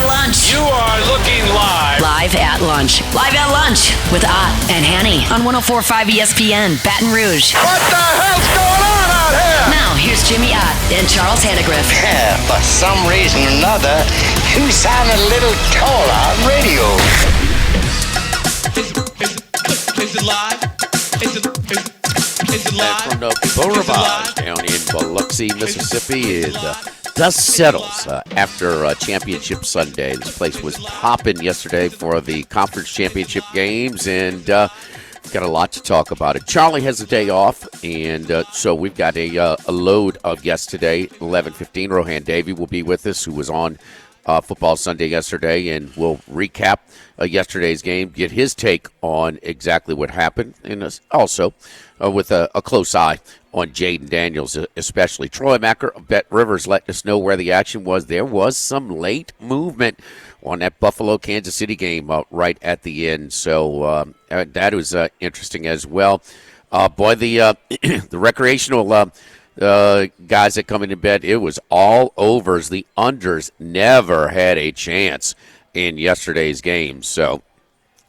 at lunch. You are looking live. Live at lunch. Live at lunch with Ott and Hanny on 104.5 ESPN, Baton Rouge. What the hell's going on out here? Now, here's Jimmy Ott and Charles Hannegriff. For some reason or another, you sound a little taller on radio. Is it live? Is it live? From the Beauregard down in Biloxi, Mississippi, the dust settles after Championship Sunday. This place was popping yesterday for the conference championship games, and we've got a lot to talk about it. Charlie has a day off, and so we've got a load of guests today. 11:15, Rohan Davey will be with us, who was on Football Sunday yesterday, and we'll recap yesterday's game, get his take on exactly what happened, and also with a close eye on Jaden Daniels, especially. Troy Macker of Bet Rivers letting us know where the action was. There was some late movement on that Buffalo-Kansas City game right at the end, so that was interesting as well. Boy, the recreational guys that come into bed, it was all overs. The unders never had a chance in yesterday's game. So,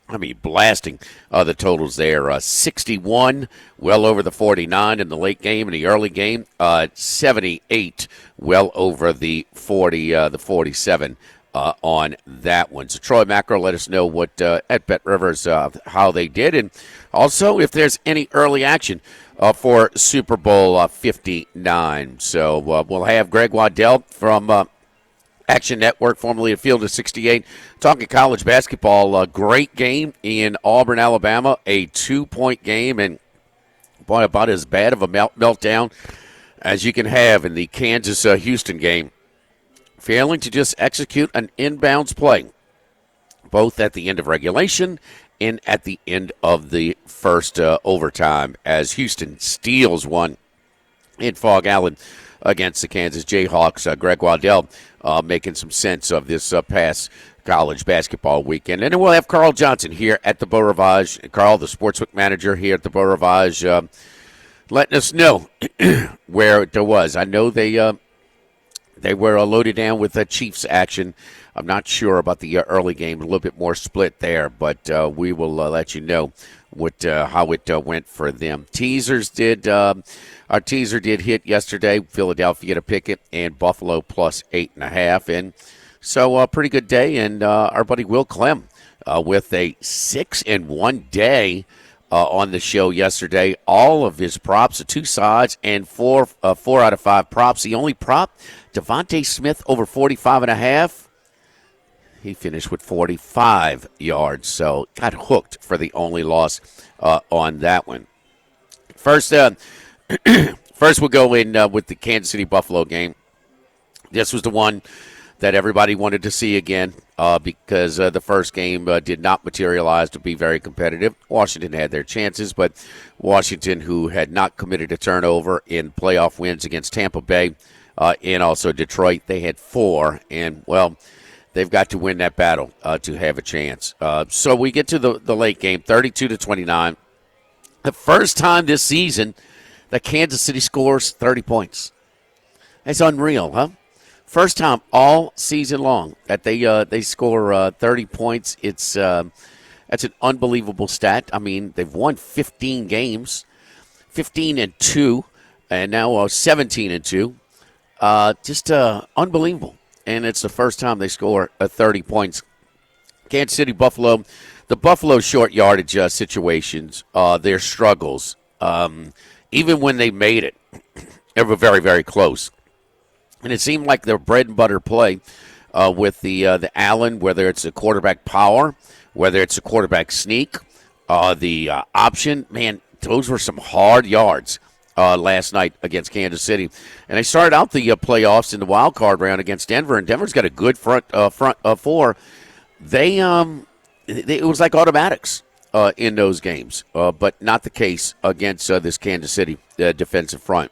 I mean, blasting the totals there. 61, well over the 49 in the late game. In the early game, 78, well over the 47 on that one. So Troy Macro let us know what at Bet Rivers how they did, and also if there's any early action for Super Bowl 59. So we'll have Greg Waddell from Action Network, formerly of Field of 68, talking college basketball. Great game in Auburn, Alabama, a 2-point game, and boy, about as bad of a meltdown as you can have in the Kansas-Houston game. Failing to just execute an inbounds play, both at the end of regulation and at the end of the first overtime, as Houston steals one in Fog Allen against the Kansas Jayhawks. Greg Waddell making some sense of this past college basketball weekend. And then we'll have Carl Johnson here at the Beau Rivage. Carl, the sportsbook manager here at the Beau Rivage, letting us know where it was. I know they were loaded down with Chiefs action. I'm not sure about the early game, a little bit more split there, but we will let you know how it went for them. Our teaser did hit yesterday. Philadelphia to pick it, and Buffalo plus 8.5, and so a pretty good day. And our buddy Will Clem with a 6-1 day on the show yesterday. All of his props, the two sides, and four out of 5 props. The only prop, Devontae Smith over 45.5. He finished with 45 yards, so got hooked for the only loss on that one. First we'll go in with the Kansas City-Buffalo game. This was the one that everybody wanted to see again because the first game did not materialize to be very competitive. Washington had their chances, but Washington, who had not committed a turnover in playoff wins against Tampa Bay and also Detroit, they had 4, and, well, they've got to win that battle to have a chance. So we get to the late game, 32-29. The first time this season that Kansas City scores 30 points. That's unreal, huh? First time all season long that they score 30 points. That's an unbelievable stat. I mean, they've won 15 games, 15-2, and now 17-2. Just unbelievable. And it's the first time they score 30 points. Kansas City, Buffalo, the Buffalo short yardage situations, their struggles, even when they made it, they were very, very close. And it seemed like their bread and butter play with the Allen, whether it's a quarterback power, whether it's a quarterback sneak, the option, man, those were some hard yards last night against Kansas City. And they started out the playoffs in the wild card round against Denver, and Denver's got a good front four. It was like automatics in those games, but not the case against this Kansas City defensive front.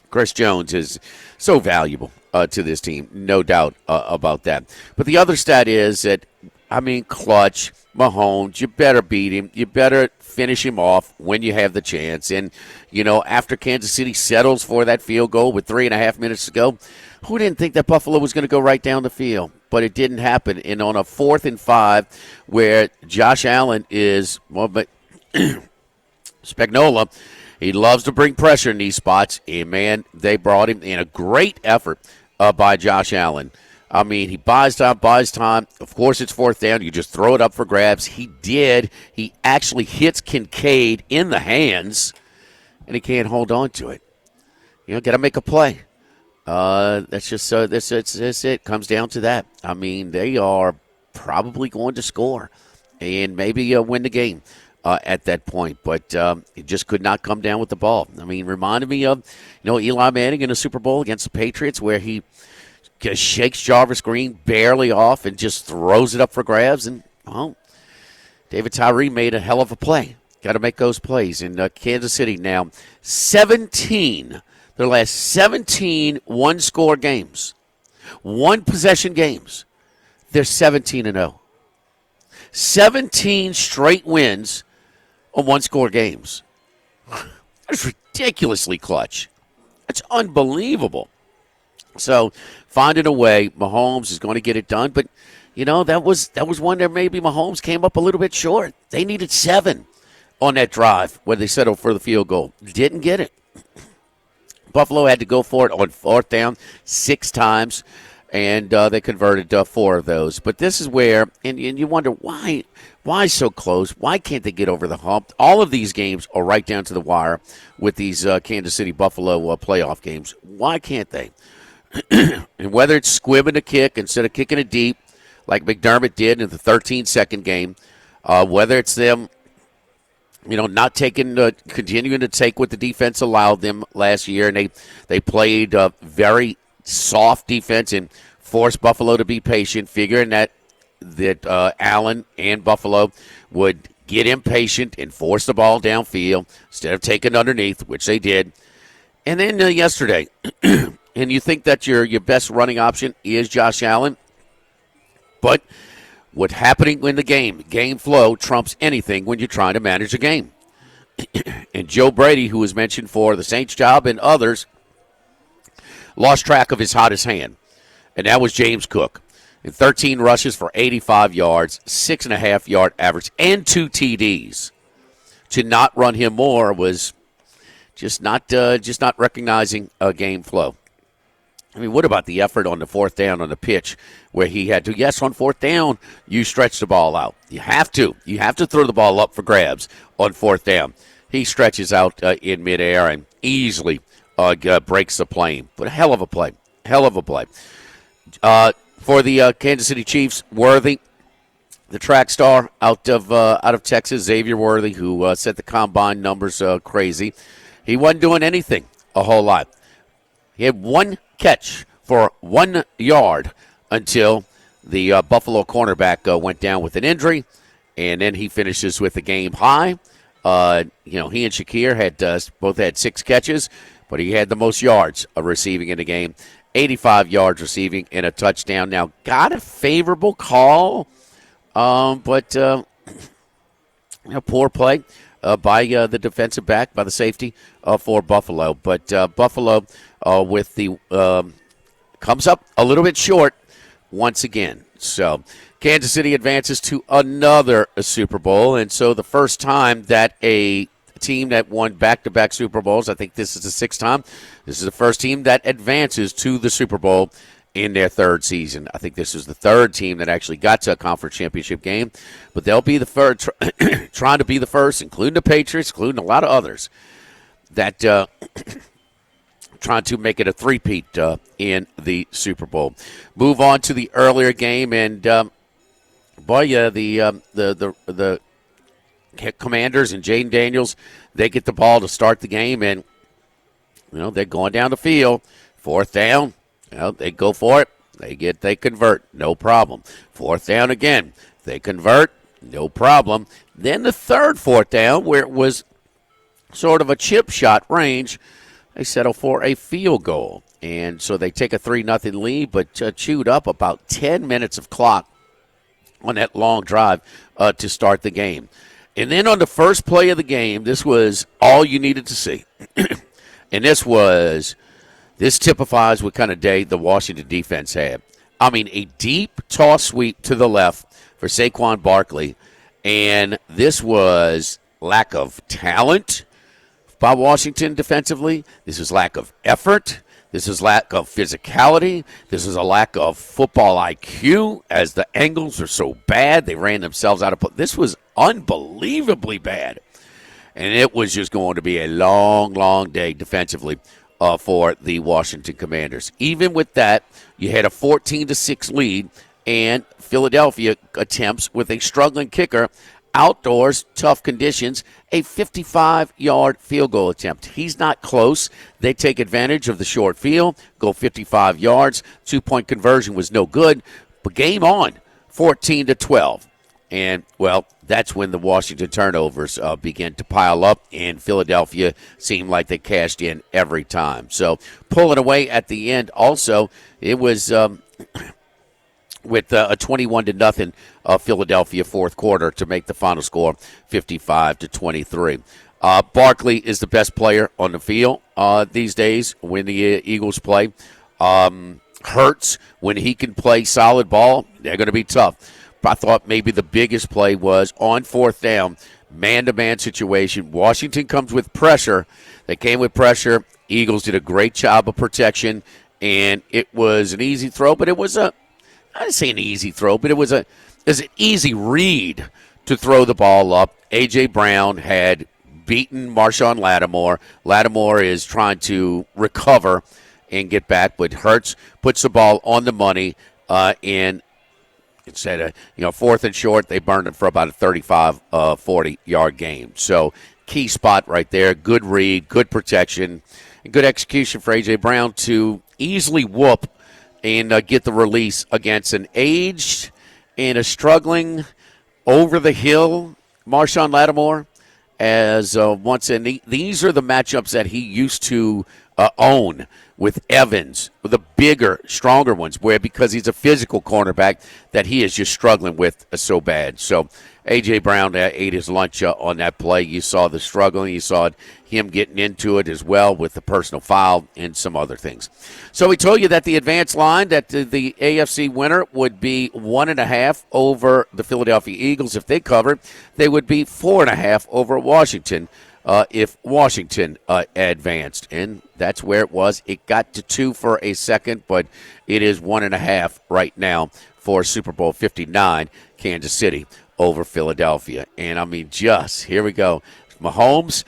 Chris Jones is so valuable to this team, no doubt about that. But the other stat is that, I mean, clutch, Mahomes, you better beat him. You better finish him off when you have the chance. And, you know, after Kansas City settles for that field goal with 3.5 minutes to go, who didn't think that Buffalo was going to go right down the field? but it didn't happen. And on a 4th and 5 where Josh Allen is, well, but Spagnuolo, he loves to bring pressure in these spots. And, man, they brought him in a great effort by Josh Allen. I mean, he buys time. Of course, it's 4th down. You just throw it up for grabs. He did. He actually hits Kincaid in the hands, and he can't hold on to it. You know, got to make a play. That's just this it. Comes down to that. I mean, they are probably going to score and maybe win the game at that point, but it just could not come down with the ball. I mean, reminded me of Eli Manning in a Super Bowl against the Patriots where he just shakes Jarvis Green barely off and just throws it up for grabs. And, well, David Tyree made a hell of a play. Got to make those plays. In Kansas City now, 17, their last 17 one-score games, one-possession games, they're 17-0. 17 straight wins on one-score games. That's ridiculously clutch. That's unbelievable. So, finding a way, Mahomes is going to get it done. But, that was one that maybe Mahomes came up a little bit short. They needed 7 on that drive where they settled for the field goal. Didn't get it. Buffalo had to go for it on 4th down 6 times, and they converted 4 of those. But this is where, and you wonder, why so close? Why can't they get over the hump? All of these games are right down to the wire with these Kansas City-Buffalo playoff games. Why can't they? And whether it's squibbing a kick instead of kicking it deep, like McDermott did in the 13-second game, whether it's them, not continuing to take what the defense allowed them last year, and they played very soft defense and forced Buffalo to be patient, figuring that Allen and Buffalo would get impatient and force the ball downfield instead of taking underneath, which they did. And then yesterday, and you think that your best running option is Josh Allen, but what's happening in the game flow trumps anything when you're trying to manage a game. And Joe Brady, who was mentioned for the Saints job and others, lost track of his hottest hand, and that was James Cook. In 13 rushes for 85 yards, 6.5-yard average, and 2 TDs. To not run him more was just not recognizing a game flow. I mean, what about the effort on the 4th down on the pitch where he had to, yes, on 4th down, you stretch the ball out. You have to. You have to throw the ball up for grabs on 4th down. He stretches out in midair and easily breaks the plane. But a hell of a play. Hell of a play. For the Kansas City Chiefs, Worthy, the track star out of Texas, Xavier Worthy, who set the combine numbers crazy. He wasn't doing anything a whole lot. He had 1 catch for 1 yard until the Buffalo cornerback went down with an injury, and then he finishes with a game high. He and Shakir had both had 6 catches, but he had the most yards receiving in the game, 85 yards receiving and a touchdown. Now, got a favorable call, but poor play by the defensive back, by the safety for Buffalo. But Buffalo with the comes up a little bit short once again. So Kansas City advances to another Super Bowl, and so the first time that a team that won back-to-back Super Bowls, I think this is the 6th time, this is the first team that advances to the Super Bowl in their 3rd season. I think this is the 3rd team that actually got to a conference championship game, but they'll be the first, trying to be the first, including the Patriots, including a lot of others, that trying to make it a three-peat in the Super Bowl. Move on to the earlier game, and the Commanders and Jaden Daniels, they get the ball to start the game, and they're going down the field, 4th down. They go for it. They convert, no problem. 4th down again. They convert, no problem. Then the 3rd 4th down, where it was sort of a chip shot range, they settle for a field goal. And so they take a 3-0 lead, but chewed up about 10 minutes of clock on that long drive to start the game. And then on the first play of the game, this was all you needed to see. And this typifies what kind of day the Washington defense had. I mean, a deep toss sweep to the left for Saquon Barkley, and this was lack of talent by Washington defensively. This is lack of effort. This is lack of physicality. This is a lack of football IQ as the angles are so bad. They ran themselves out of play. This was unbelievably bad. And it was just going to be a long, long day defensively for the Washington Commanders. Even with that, you had a 14-6 lead, and Philadelphia attempts with a struggling kicker, outdoors, tough conditions, a 55-yard field goal attempt. He's not close. They take advantage of the short field, go 55 yards. 2-point conversion was no good, but game on, 14-12. And, well, that's when the Washington turnovers began to pile up, and Philadelphia seemed like they cashed in every time. So pulling away at the end also, it was with a 21-0 Philadelphia fourth quarter to make the final score 55-23. Barkley is the best player on the field these days when the Eagles play. Hurts, when he can play solid ball, they're going to be tough. I thought maybe the biggest play was on fourth down, man-to-man situation. Washington comes with pressure. They came with pressure. Eagles did a great job of protection, and it was an easy throw, but it was I didn't say an easy throw, but it was an easy read to throw the ball up. A.J. Brown had beaten Marshawn Lattimore. Lattimore is trying to recover and get back, but Hurts puts the ball on the money, and instead of, fourth and short, they burned it for about a 35, 40-yard game. So key spot right there. Good read, good protection, and good execution for A.J. Brown to easily whoop and get the release against an aged and a struggling over-the-hill Marshawn Lattimore. These are the matchups that he used to own with Evans, with the bigger, stronger ones, where because he's a physical cornerback that he is just struggling with so bad. So A.J. Brown ate his lunch on that play. You saw the struggling. You saw him getting into it as well with the personal foul and some other things. So we told you that the advanced line, that the AFC winner would be 1.5 over the Philadelphia Eagles. If they covered, they would be 4.5 over Washington. If Washington advanced, and that's where it was. It got to 2 for a second, but it is 1.5 right now for Super Bowl 59, Kansas City over Philadelphia. And, I mean, here we go. Mahomes,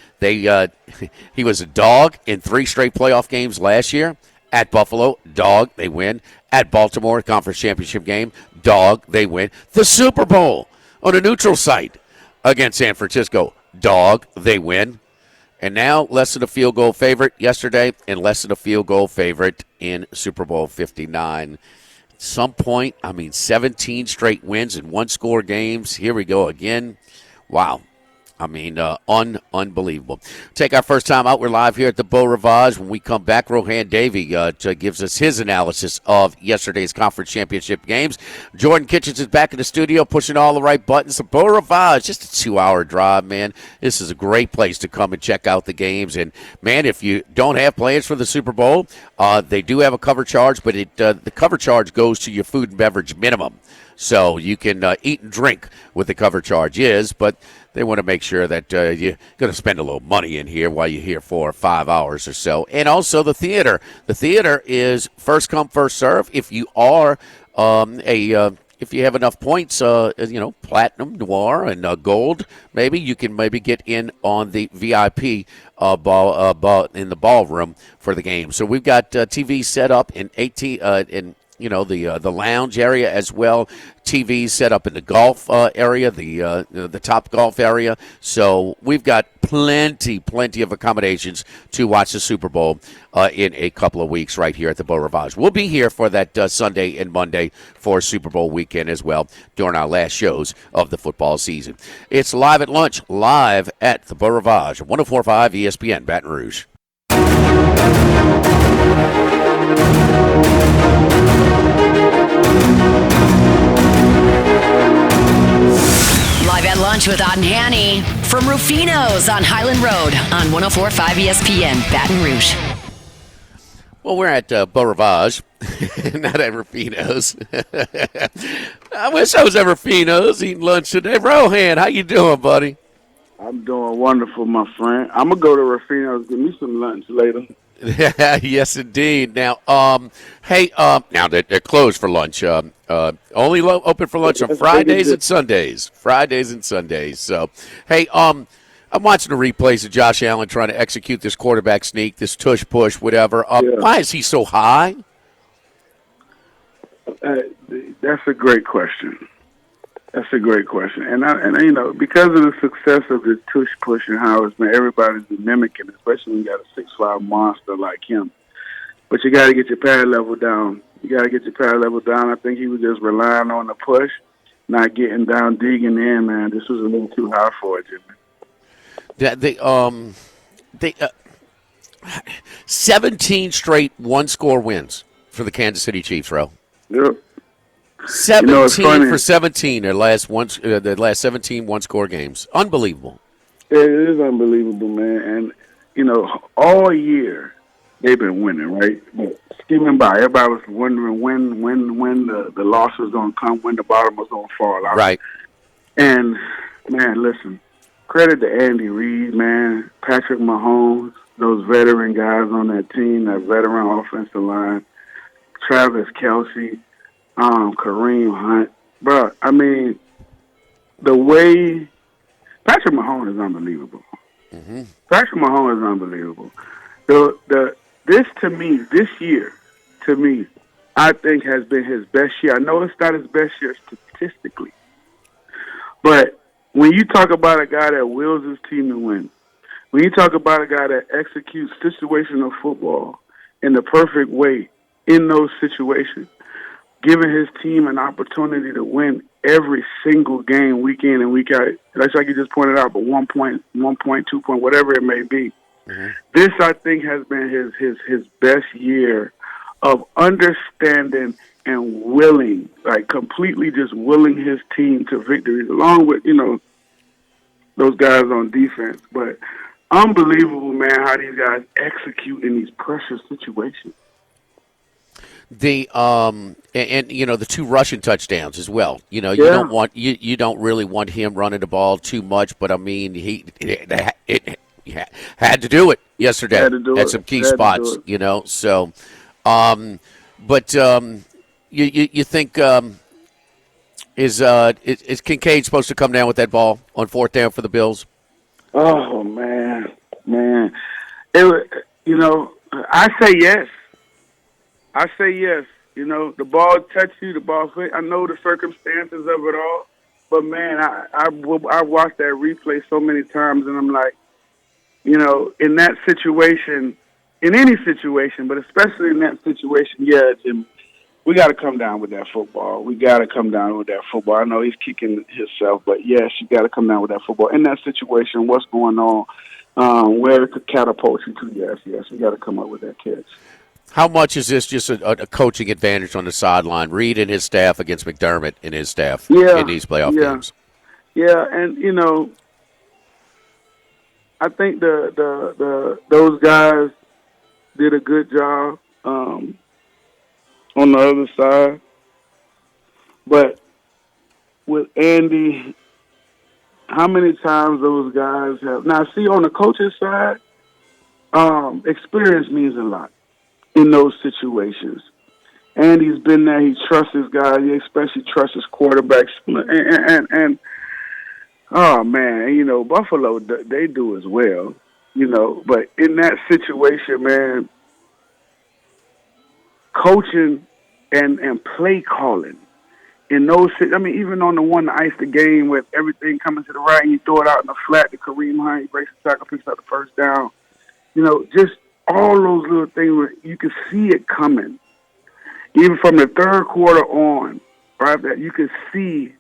he was a dog in 3 straight playoff games last year. At Buffalo, dog, they win. At Baltimore, conference championship game, dog, they win. The Super Bowl on a neutral site against San Francisco, dog, they win. And now less than a field goal favorite yesterday and less than a field goal favorite in Super Bowl 59. At some point, 17 straight wins in one-score games. Here we go again. Wow. Unbelievable. Take our first time out. We're live here at the Beau Rivage. When we come back, Rohan Davey gives us his analysis of yesterday's conference championship games. Jordan Kitchens is back in the studio, pushing all the right buttons. The Beau Rivage, just a 2-hour drive, man. This is a great place to come and check out the games. And, man, if you don't have plans for the Super Bowl, they do have a cover charge, but the cover charge goes to your food and beverage minimum. So you can eat and drink what the cover charge is, but they want to make sure that you're going to spend a little money in here while you're here for 5 hours or so. And also the theater. The theater is first come, first serve. If you are if you have enough points, platinum, noir, and gold, maybe you can get in on the VIP ball in the ballroom for the game. So we've got TV set up in the lounge area as well. TVs set up in the golf area, the top golf area. So we've got plenty of accommodations to watch the Super Bowl in a couple of weeks right here at the Beau Rivage. We'll be here for that Sunday and Monday for Super Bowl weekend as well during our last shows of the football season. It's Live at Lunch, live at the Beau Rivage, 104.5 ESPN Baton Rouge. Live at Lunch with Odd and Hanny from Rufino's on Highland Road on 104.5 ESPN Baton Rouge. Well, we're at Beau Rivage, not at Rufino's. I wish I was at Rufino's eating lunch today. Rohan, how you doing, buddy? I'm doing wonderful, my friend. I'm gonna go to Rufino's, give me some lunch later. Yes, indeed. Now, hey, now they're closed for lunch. Only open for lunch on Fridays and Sundays. Fridays and Sundays. So, hey, I'm watching the replays of Josh Allen trying to execute this quarterback sneak, this tush push, whatever. Why is he so high? That's a great question. That's a great question. And you know, because of the success of this tush push and how it's been, everybody's been mimicking, especially when you got a 6'5" monster like him. But you got to get your pad level down. I think he was just relying on the push, not getting down, digging in, man. This was a little too high for it, Jimmy. 17 straight one-score wins for the Kansas City Chiefs, Ro. Yep. 17 for 17 their last 17 one-score games. Unbelievable. It is unbelievable, man. And, you know, all year they've been winning, right? But skimming by, everybody was wondering when the loss was going to come, when the bottom was going to fall out. Right. And, man, listen, credit to Andy Reid, man, Patrick Mahomes, those veteran guys on that team, that veteran offensive line, Travis Kelce, Kareem Hunt. Bro, I mean, the way Patrick Mahomes is unbelievable. Mm-hmm. Patrick Mahomes is unbelievable. This year, to me, I think has been his best year. I know it's not his best year statistically, but when you talk about a guy that wills his team to win, when you talk about a guy that executes situational football in the perfect way in those situations, giving his team an opportunity to win every single game, week in and week out, like you just pointed out, but 1 point, 2 point, whatever it may be. Mm-hmm. This, I think, has been his best year of understanding and willing, like completely just willing his team to victories, along with, you know, those guys on defense. But unbelievable, man, how these guys execute in these pressure situations. The and you know, the 2 rushing touchdowns as well. You know, you don't really want him running the ball too much, but I mean, he had to do it yesterday at some key spots. You know, so but you think is Kincaid supposed to come down with that ball on 4th down for the Bills? Oh man, you know, I say yes. You know, the ball touched you, the ball fit. I know the circumstances of it all, but man, I watched that replay so many times, and I'm like, you know, in that situation, in any situation, but especially in that situation, yeah, Jim, we got to come down with that football. I know he's kicking himself, but yes, you got to come down with that football. In that situation, what's going on, where it could catapult you to, yes, we got to come up with that catch. How much is this just a coaching advantage on the sideline? Reid and his staff against McDermott and his staff in these playoff games. Yeah, and you know, I think those guys did a good job on the other side, but with Andy, how many times those guys have now? See, on the coach's side, experience means a lot in those situations. Andy's been there. He trusts his guys. He especially trusts his quarterbacks. And oh, man, you know, Buffalo, they do as well, you know. But in that situation, man, coaching and play calling in those, I mean, even on the one to ice the game with everything coming to the right, and you throw it out in the flat to Kareem Hunt, he breaks the tackle, picks up the first down. You know, just all those little things where you can see it coming. Even from the third quarter on, right, that you could see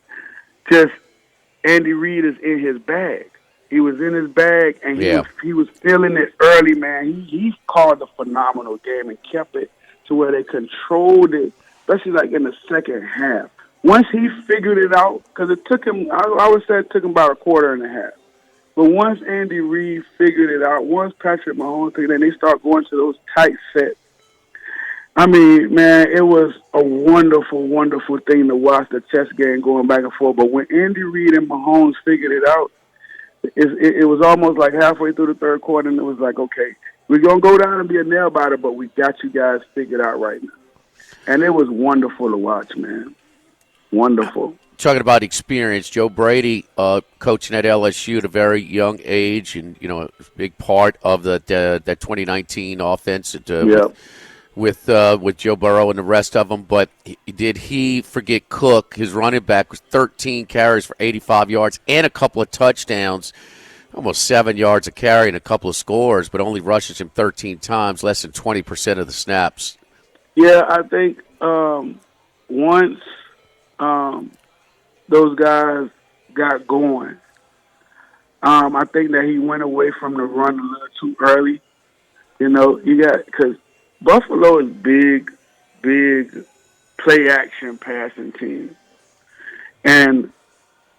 just Andy Reid is in his bag. He was in his bag, and he was feeling it early, man. He called a phenomenal game and kept it to where they controlled it, especially like in the second half. Once he figured it out, because it took him, I would say it took him about a quarter and a half. But once Andy Reid figured it out, once Patrick Mahomes figured it out, they start going to those tight sets, I mean, man, it was a wonderful, wonderful thing to watch the chess game going back and forth. But when Andy Reid and Mahomes figured it out, it was almost like halfway through the third quarter, and it was like, okay, we're going to go down and be a nail biter, but we got you guys figured out right now. And it was wonderful to watch, man. Wonderful. Talking about experience, Joe Brady coaching at LSU at a very young age, and a big part of that 2019 offense with Joe Burrow and the rest of them. But did he forget Cook? His running back was 13 carries for 85 yards and a couple of touchdowns, almost 7 yards a carry and a couple of scores, but only rushes him 13 times, less than 20% of the snaps. Yeah, I think once those guys got going, I think that he went away from the run a little too early. Because Buffalo is big play action passing team. And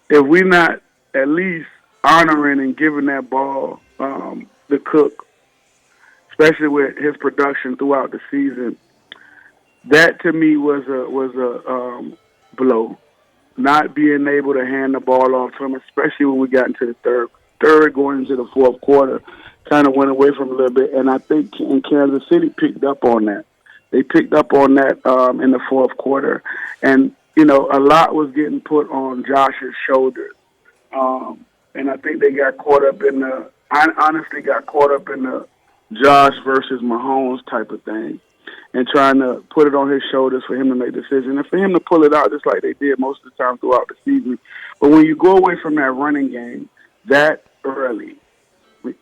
if we're not at least honoring and giving that ball to Cook, especially with his production throughout the season, that to me was a blow. Not being able to hand the ball off to him, especially when we got into the third going into the fourth quarter, kind of went away from a little bit. And I think in Kansas City picked up on that. They picked up on that in the fourth quarter. And, a lot was getting put on Josh's shoulders. And I think they got caught up in the Josh versus Mahomes type of thing, and trying to put it on his shoulders for him to make decisions and for him to pull it out just like they did most of the time throughout the season. But when you go away from that running game that early,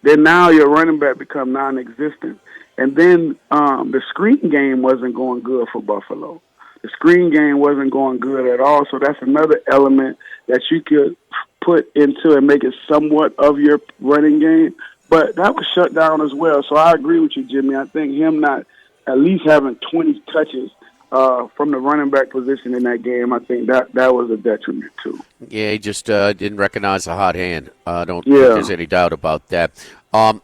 then now your running back become non-existent. And then the screen game wasn't going good for Buffalo. The screen game wasn't going good at all. So that's another element that you could put into and make it somewhat of your running game. But that was shut down as well. So I agree with you, Jimmy. I think him not at least having 20 touches from the running back position in that game, I think that was a detriment too. Yeah, he just didn't recognize the hot hand. I don't think there's any doubt about that.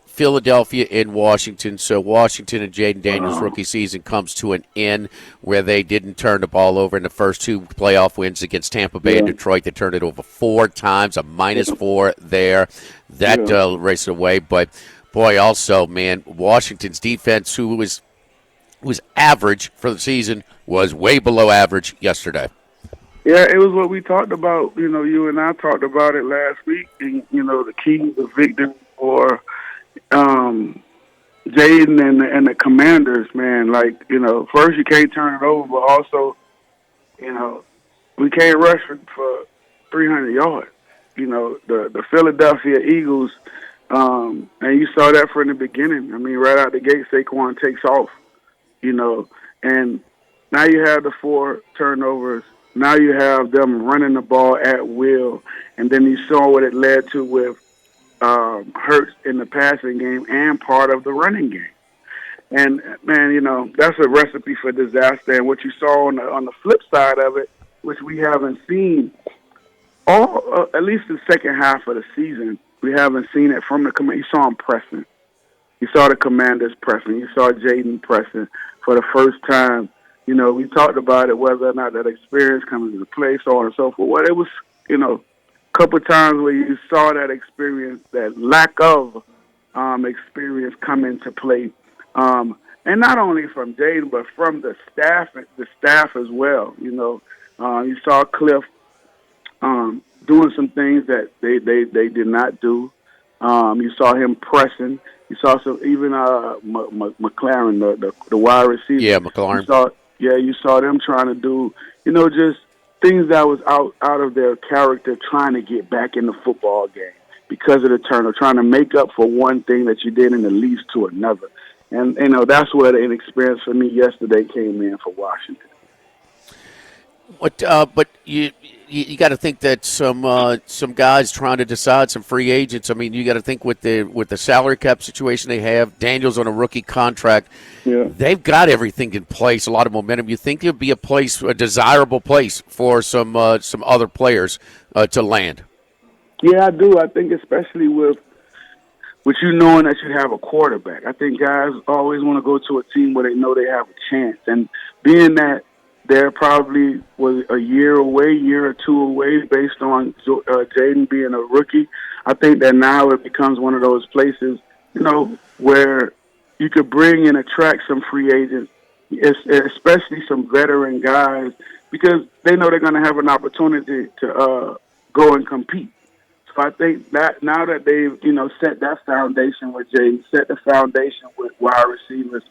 Philadelphia and Washington. So Washington and Jaden Daniels' rookie season comes to an end where they didn't turn the ball over in the first two playoff wins against Tampa Bay and Detroit. They turned it over 4 times, a -4 there. That raced away. But, boy, also, man, Washington's defense, who was average for the season, was way below average yesterday. Yeah, it was what we talked about. You and I talked about it last week. And, the key to victory for Jaden and the Commanders, man. Like, first you can't turn it over, but also, we can't rush for 300 yards. The Philadelphia Eagles, and you saw that from the beginning. I mean, right out the gate, Saquon takes off. And now you have the 4 turnovers. Now you have them running the ball at will. And then you saw what it led to with Hurts in the passing game and part of the running game. And, man, that's a recipe for disaster. And what you saw on the flip side of it, which we haven't seen at least the second half of the season, we haven't seen it from the command. You saw them pressing. You saw the Commanders pressing. You saw Jaden pressing for the first time. We talked about it, whether or not that experience comes into play, so on and so forth. Well, it was, a couple of times where you saw that experience, that lack of experience come into play. And not only from Jaden, but from the staff as well. You saw Cliff doing some things that they did not do. You saw him pressing. You saw even McLaren, the wide receiver. Yeah, McLaren. You saw them trying to do, just things that was out of their character, trying to get back in the football game because of the turnover, trying to make up for one thing that you did and the least to another. And, that's where the inexperience for me yesterday came in for Washington. But you got to think that some guys trying to decide, some free agents. I mean, you got to think with the salary cap situation they have. Daniels on a rookie contract. Yeah. They've got everything in place, a lot of momentum. You think there'd be a desirable place for some other players to land? Yeah, I do. I think especially with with you knowing that you have a quarterback. I think guys always want to go to a team where they know they have a chance. And being that they're probably was a year or two away based on Jaden being a rookie, I think that now it becomes one of those places, where you could bring and attract some free agents, especially some veteran guys, because they know they're going to have an opportunity to go and compete. So I think that now that they've, set that foundation with Jaden, set the foundation with wide receivers,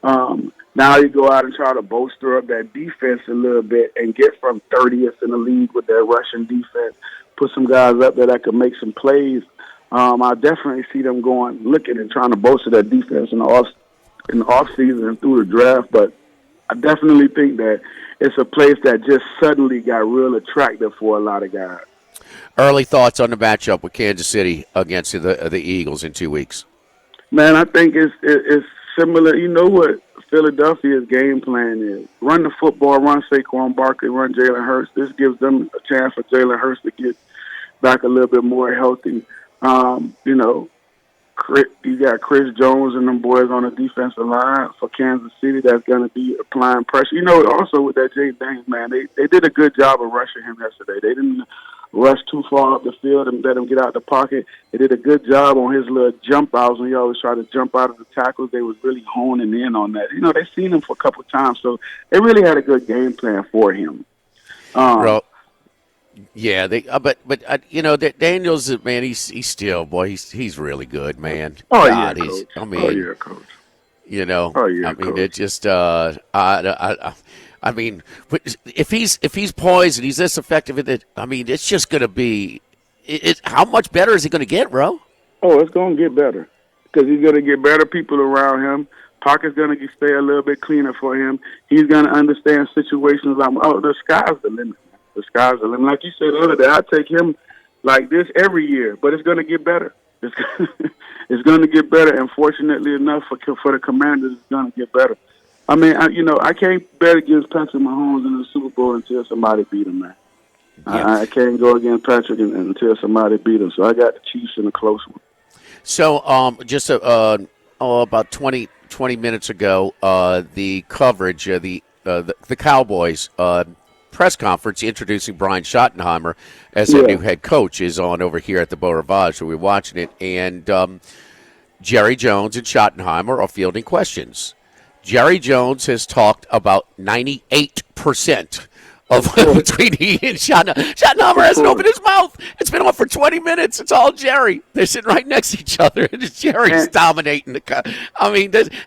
now you go out and try to bolster up that defense a little bit and get from 30th in the league with their rushing defense, put some guys up there that could make some plays. I definitely see them looking and trying to bolster that defense in the off season and through the draft. But I definitely think that it's a place that just suddenly got real attractive for a lot of guys. Early thoughts on the matchup with Kansas City against the Eagles in 2 weeks? Man, I think it's similar. You know what Philadelphia's game plan is? Run the football, run Saquon Barkley, run Jalen Hurts. This gives them a chance for Jalen Hurts to get back a little bit more healthy. You got Chris Jones and them boys on the defensive line for Kansas City that's going to be applying pressure. Also with that Jay Daniels, man, they did a good job of rushing him yesterday. They didn't rush too far up the field and let him get out the pocket. They did a good job on his little jump outs when he always tried to jump out of the tackles. They was really honing in on that. They've seen him for a couple of times, so they really had a good game plan for him. Bro. Yeah, Daniels, man, he's still, boy, he's really good, man. Oh, God, yeah, coach. Coach. It just, if he's poised and he's this effective at it, it's just going to be, how much better is he going to get, bro? Oh, it's going to get better because he's going to get better people around him. Pocket's going to stay a little bit cleaner for him. He's going to understand situations like, the sky's the limit. The sky's the limit. Like you said the other day, I take him like this every year, but it's going to get better. It's going to get better, and fortunately enough for the Commanders, it's going to get better. I can't bet against Patrick Mahomes in the Super Bowl until somebody beat him, man. Yeah. I can't go against Patrick until somebody beat him, so I got the Chiefs in a close one. So just about 20 minutes ago, the coverage, the Cowboys press conference introducing Brian Schottenheimer as a new head coach is on over here at the Beau Rivage, so we're watching it. And Jerry Jones and Schottenheimer are fielding questions. Jerry Jones has talked about 98% of between he and Schottenheimer. Schottenheimer hasn't opened his mouth. It's been on for 20 minutes. It's all Jerry. They're sitting right next to each other, and Jerry's dominating the.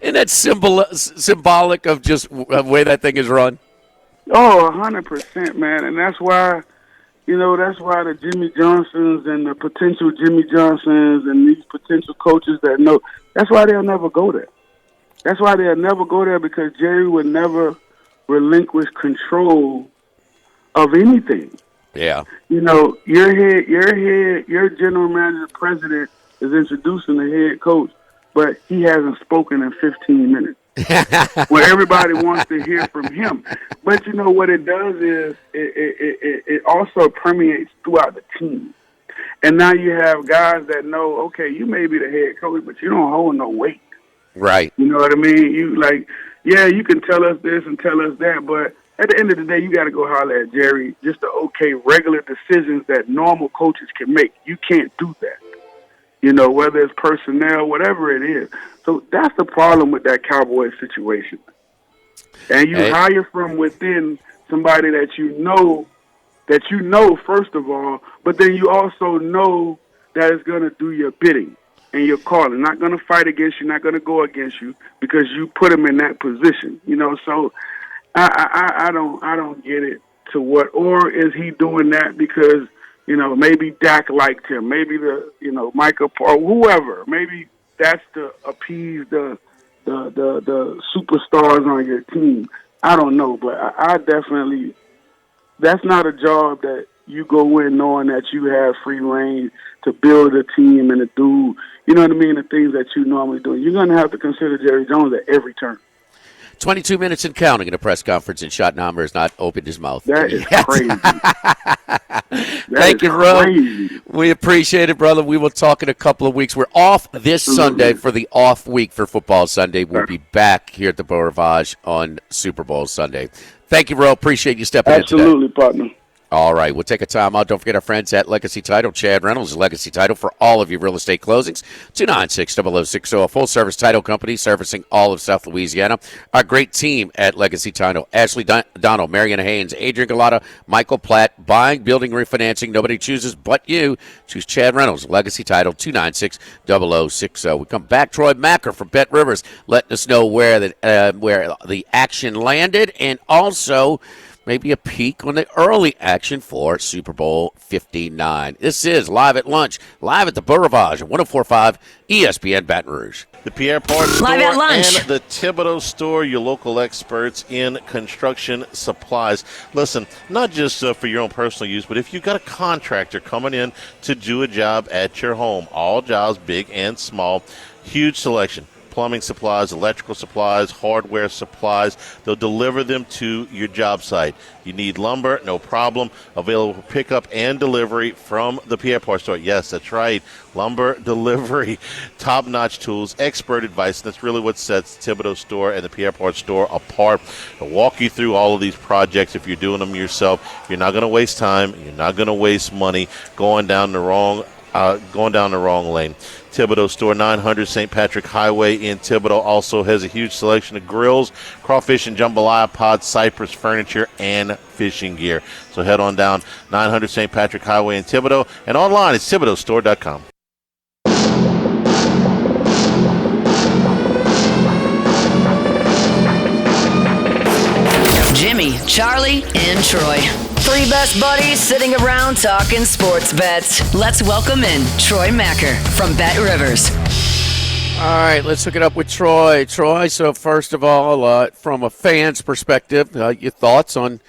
Isn't that symbolic of just the way that thing is run? Oh, 100%, man, and that's why, the Jimmy Johnsons and the potential Jimmy Johnsons and these potential coaches that know, that's why they'll never go there. That's why they'll never go there, because Jerry would never relinquish control of anything. Yeah. Your general manager, president is introducing the head coach, but he hasn't spoken in 15 minutes. Where everybody wants to hear from him. But what it does is it also permeates throughout the team. And now you have guys that know, okay, you may be the head coach, but you don't hold no weight. Right. You know what I mean? You can tell us this and tell us that, but at the end of the day, you got to go holler at Jerry just to okay regular decisions that normal coaches can make. You can't do that. Whether it's personnel, whatever it is. So that's the problem with that Cowboys situation. And you hire from within somebody that you know, first of all, but then you also know that it's going to do your bidding and your calling. Not going to fight against you, not going to go against you because you put them in that position. So I don't get it to what, or is he doing that because maybe Dak liked him. Maybe Michael or whoever. Maybe that's to appease the superstars on your team. I don't know, but I definitely, that's not a job that you go in knowing that you have free reign to build a team and to do, the things that you normally do. You're going to have to consider Jerry Jones at every turn. 22 minutes and counting in a press conference, and Schottenheimer has not opened his mouth. That is crazy. Thank you, Ro. We appreciate it, brother. We will talk in a couple of weeks. We're off this Sunday for the off week for Football Sunday. We'll be back here at the Beau Rivage on Super Bowl Sunday. Thank you, bro. Appreciate you stepping in today. Absolutely, partner. All right, we'll take a time out. Don't forget our friends at Legacy Title. Chad Reynolds, Legacy Title for all of your real estate closings. 296-0060, a full-service title company servicing all of South Louisiana. Our great team at Legacy Title, Ashley Donald, Marion Haynes, Adrian Galata, Michael Platt, buying, building, refinancing. Nobody chooses but you. Choose Chad Reynolds, Legacy Title, 296-0060. We come back. Troy Macker from Bet Rivers letting us know where the action landed, and also maybe a peek on the early action for Super Bowl 59. This is Live at Lunch, live at the Beau Rivage on 104.5 ESPN Baton Rouge. The Pierre Part Store Live at lunch. and the Thibodeau Store, your local experts in construction supplies. Listen, not just for your own personal use, but if you've got a contractor coming in to do a job at your home, all jobs, big and small, huge selection. Plumbing supplies, electrical supplies, hardware supplies. They'll deliver them to your job site. You need lumber, no problem. Available for pickup and delivery from the Pierre Part Store. Yes, that's right. Lumber delivery, top-notch tools, expert advice. That's really what sets Thibodeau Store and the Pierre Part Store apart. I'll walk you through all of these projects if you're doing them yourself. You're not going to waste time. You're not going to waste money going down the wrong lane. Thibodeau Store, 900 St. Patrick Highway in Thibodeau, also has a huge selection of grills, crawfish and jambalaya pods, cypress furniture, and fishing gear. So head on down 900 St. Patrick Highway in Thibodeau, and online at ThibodeauStore.com. Jimmy, Charlie, and Troy. Three best buddies sitting around talking sports bets. Let's welcome in Troy Macker from Bet Rivers. All right, let's hook it up with Troy. Troy, so first of all, from a fan's perspective, your thoughts on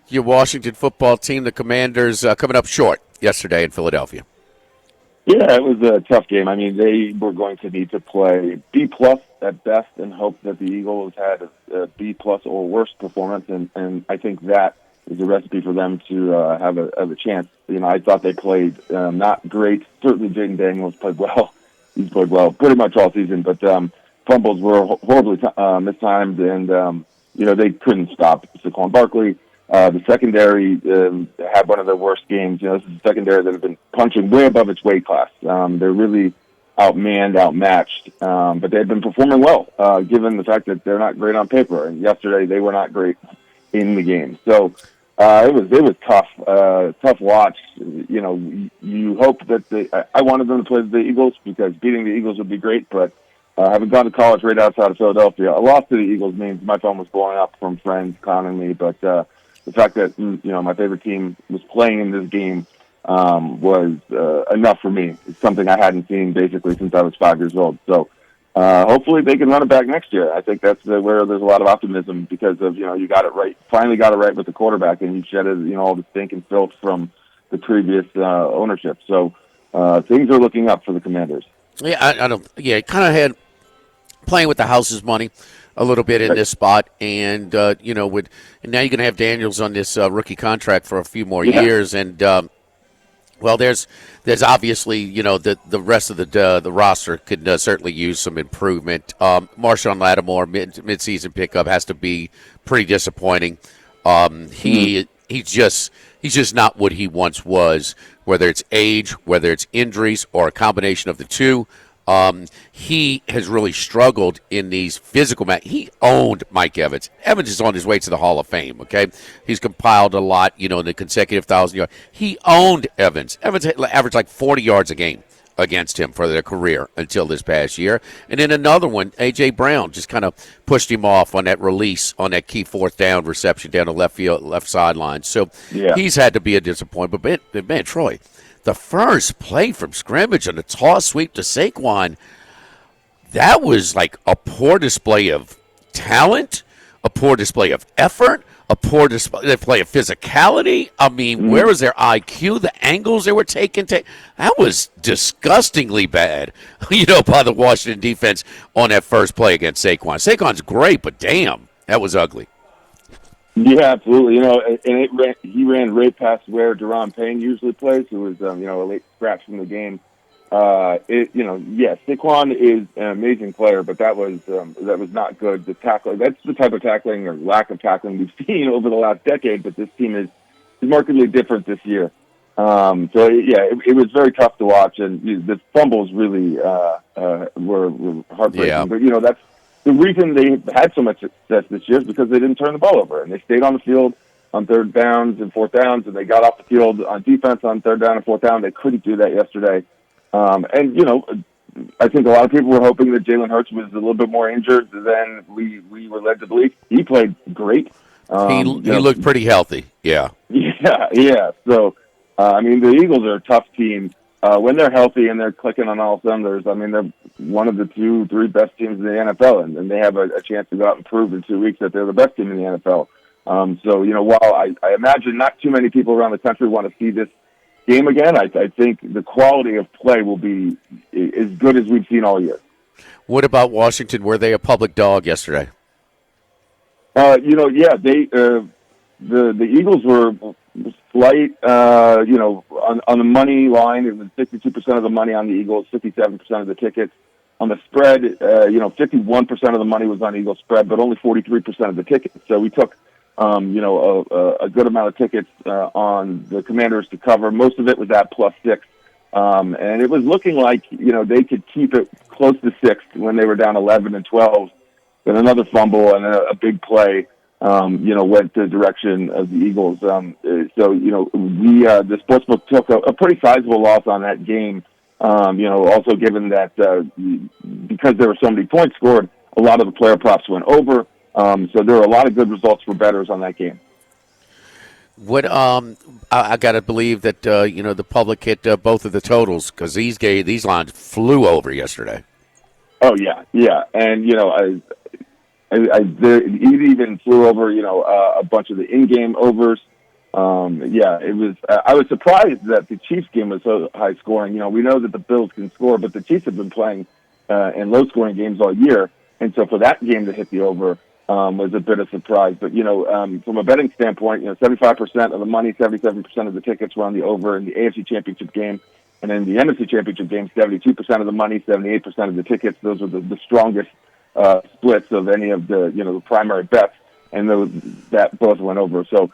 your Washington football team, the Commanders, coming up short yesterday in Philadelphia? Yeah, it was a tough game. I mean, they were going to need to play B-plus at best and hope that the Eagles had a B-plus or worse performance, and I think that is a recipe for them to have a chance. You know, I thought they played not great. Certainly Jaden Daniels played well. He's played well pretty much all season, but fumbles were horribly mistimed, and, they couldn't stop Saquon Barkley. The secondary had one of their worst games. You know, this is a secondary that has been punching way above its weight class. They're really outmanned, outmatched, but they've been performing well, given the fact that they're not great on paper. And yesterday they were not great in the game. So it was tough watch. You know, you hope that I wanted them to play the Eagles because beating the Eagles would be great, but having gone to college right outside of Philadelphia, a loss to the Eagles means my phone was blowing up from friends conning me, but the fact that, my favorite team was playing in this game was enough for me. It's something I hadn't seen basically since I was 5 years old. So hopefully they can run it back next year. I think that's where there's a lot of optimism because of, you got it right, finally got it right with the quarterback, and you shedded, all the stinking filth from the previous ownership. So things are looking up for the Commanders. Yeah, it kind of had playing with the house's money a little bit in this spot, and and now you're going to have Daniels on this rookie contract for a few more years, and there's obviously the rest of the roster could certainly use some improvement. Marshawn Lattimore mid-season pickup has to be pretty disappointing. He's just not what he once was, whether it's age, whether it's injuries, or a combination of the two. He has really struggled in these physical matches. He owned Mike Evans. Evans is on his way to the Hall of Fame, okay? He's compiled a lot, in the consecutive 1,000-yard. He owned Evans. Evans averaged like 40 yards a game against him for their career until this past year. And then another one, A.J. Brown, just kind of pushed him off on that release, on that key fourth down reception down the left sideline. So he's had to be a disappointment. But, man, Troy, the first play from scrimmage on the toss sweep to Saquon, that was like a poor display of talent, a poor display of effort, a poor display of physicality. I mean, where was their IQ? The angles they were taking, that was disgustingly bad, by the Washington defense on that first play against Saquon. Saquon's great, but damn, that was ugly. Yeah, absolutely. He ran right past where Deron Payne usually plays, who was, a late scratch from the game. Saquon is an amazing player, but that was not good. The tackling, that's the type of tackling or lack of tackling we've seen over the last decade, but this team is markedly different this year. It was very tough to watch, and the fumbles really were heartbreaking. Yeah. But that's the reason they had so much success this year is because they didn't turn the ball over, and they stayed on the field on third downs and fourth downs, and they got off the field on defense on third down and fourth down. They couldn't do that yesterday. I think a lot of people were hoping that Jalen Hurts was a little bit more injured than we were led to believe. He played great. He looked pretty healthy. Yeah. Yeah. So, the Eagles are a tough team. When they're healthy and they're clicking on all cylinders, they're one of the 2-3 best teams in the NFL, and they have a chance to go out and prove in 2 weeks that they're the best team in the NFL. While I imagine not too many people around the country want to see this game again, I think the quality of play will be as good as we've seen all year. What about Washington? Were they a public dog yesterday? The Eagles were slight, on the money line. It was 62% of the money on the Eagles, 57% of the tickets. On the spread, 51% of the money was on Eagles spread, but only 43% of the tickets. So we took a good amount of tickets on the Commanders to cover. Most of it was at +6. And it was looking like, they could keep it close to 6 when they were down 11 and 12. Then another fumble and a big play, went the direction of the Eagles. The sportsbook took a pretty sizable loss on that game. Also given that because there were so many points scored, a lot of the player props went over. So there were a lot of good results for bettors on that game. What I got to believe that the public hit both of the totals because these lines flew over yesterday. Oh yeah, and it even flew over a bunch of the in-game overs. It was. I was surprised that the Chiefs game was so high scoring. We know that the Bills can score, but the Chiefs have been playing in low scoring games all year, and so for that game to hit the over. Was a bit of surprise, but from a betting standpoint, 75% of the money, 77% of the tickets were on the over in the AFC Championship game, and in the NFC Championship game, 72% of the money, 78% of the tickets. Those were the strongest splits of any of the primary bets, and that both went over. So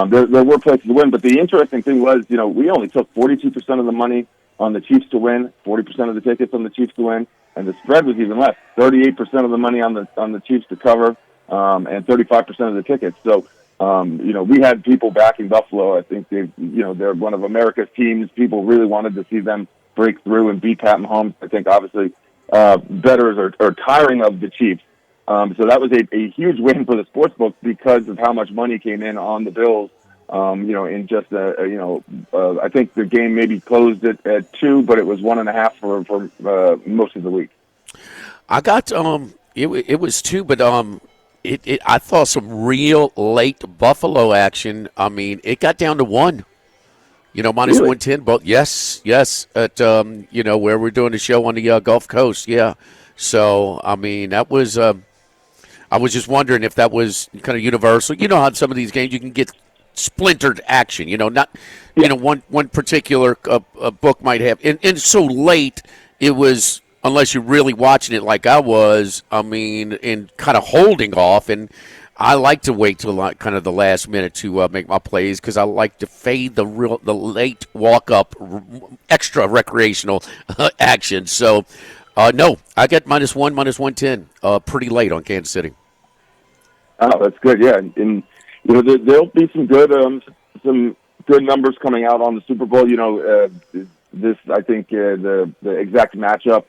there were places to win, but the interesting thing was, we only took 42% of the money on the Chiefs to win, 40% of the tickets on the Chiefs to win, and the spread was even less, 38% of the money on the Chiefs to cover. And 35% of the tickets. So, we had people backing Buffalo. I think they're one of America's teams. People really wanted to see them break through and beat Pat Mahomes. I think obviously bettors are tiring of the Chiefs. So that was a huge win for the sportsbook because of how much money came in on the Bills. In just I think the game maybe closed at 2, but it was 1.5 for most of the week. I got it was 2, but I thought some real late Buffalo action. It got down to 1. Minus Really? 110. Both yes. At where we're doing the show on the Gulf Coast. Yeah. So that was. I was just wondering if that was kind of universal. You know how in some of these games you can get splintered action. One particular book might have, and so late it was. Unless you're really watching it like I was, and kind of holding off. And I like to wait till kind of the last minute to make my plays because I like to fade the late walk-up extra recreational action. So, no, I get -1, -110 pretty late on Kansas City. Oh, that's good, yeah. And there'll be some good numbers coming out on the Super Bowl. This, I think, the exact matchup.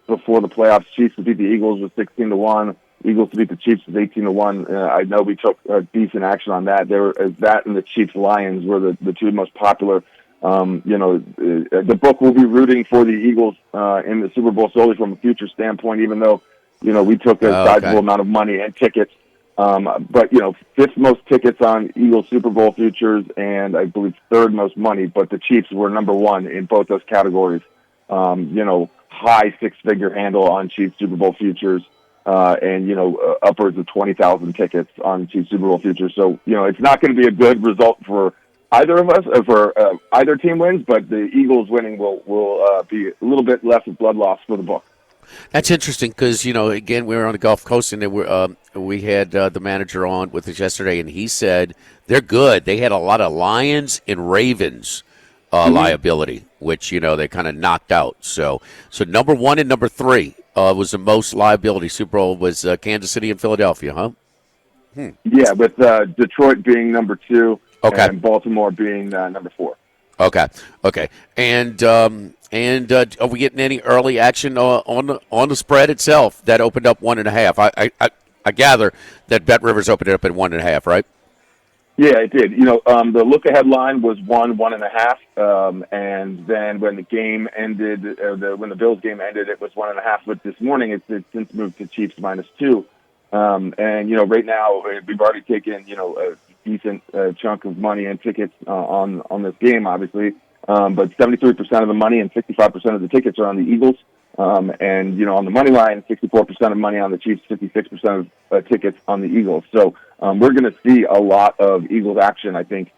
Before the playoffs, Chiefs to beat the Eagles was 16-1. Eagles to beat the Chiefs was 18-1. I know we took decent action on that. That and the Chiefs Lions were the two most popular. The book will be rooting for the Eagles in the Super Bowl solely from a future standpoint, even though we took a sizable amount of money and tickets. But 5th most tickets on Eagles Super Bowl futures, and I believe 3rd most money. But the Chiefs were number 1 in both those categories. High 6-figure handle on Chiefs Super Bowl futures. and upwards of 20,000 tickets on Chiefs Super Bowl futures. So it's not going to be a good result for either of us, for either team wins, but the Eagles winning will be a little bit less of blood loss for the book. That's interesting because, again, we were on the Gulf Coast, and we had the manager on with us yesterday, and he said they're good. They had a lot of Lions and Ravens liability, which, they kind of knocked out. So number 1 and number 3 was the most liability. Super Bowl was Kansas City and Philadelphia, huh? Yeah, with Detroit being number 2 and Baltimore being number 4. Okay. And are we getting any early action on the spread itself that opened up 1.5? I gather that Bet Rivers opened it up at 1.5, right? Yeah, it did. The look-ahead line was 1.5, and then when the game ended, when the Bills game ended, it was 1.5. But this morning, it's since moved to Chiefs -2. And right now we've already taken a decent chunk of money and tickets on this game, obviously. But 73% of the money and 65% of the tickets are on the Eagles. And on the money line, 64% of money on the Chiefs, 56% of tickets on the Eagles. So we're going to see a lot of Eagles action, I think.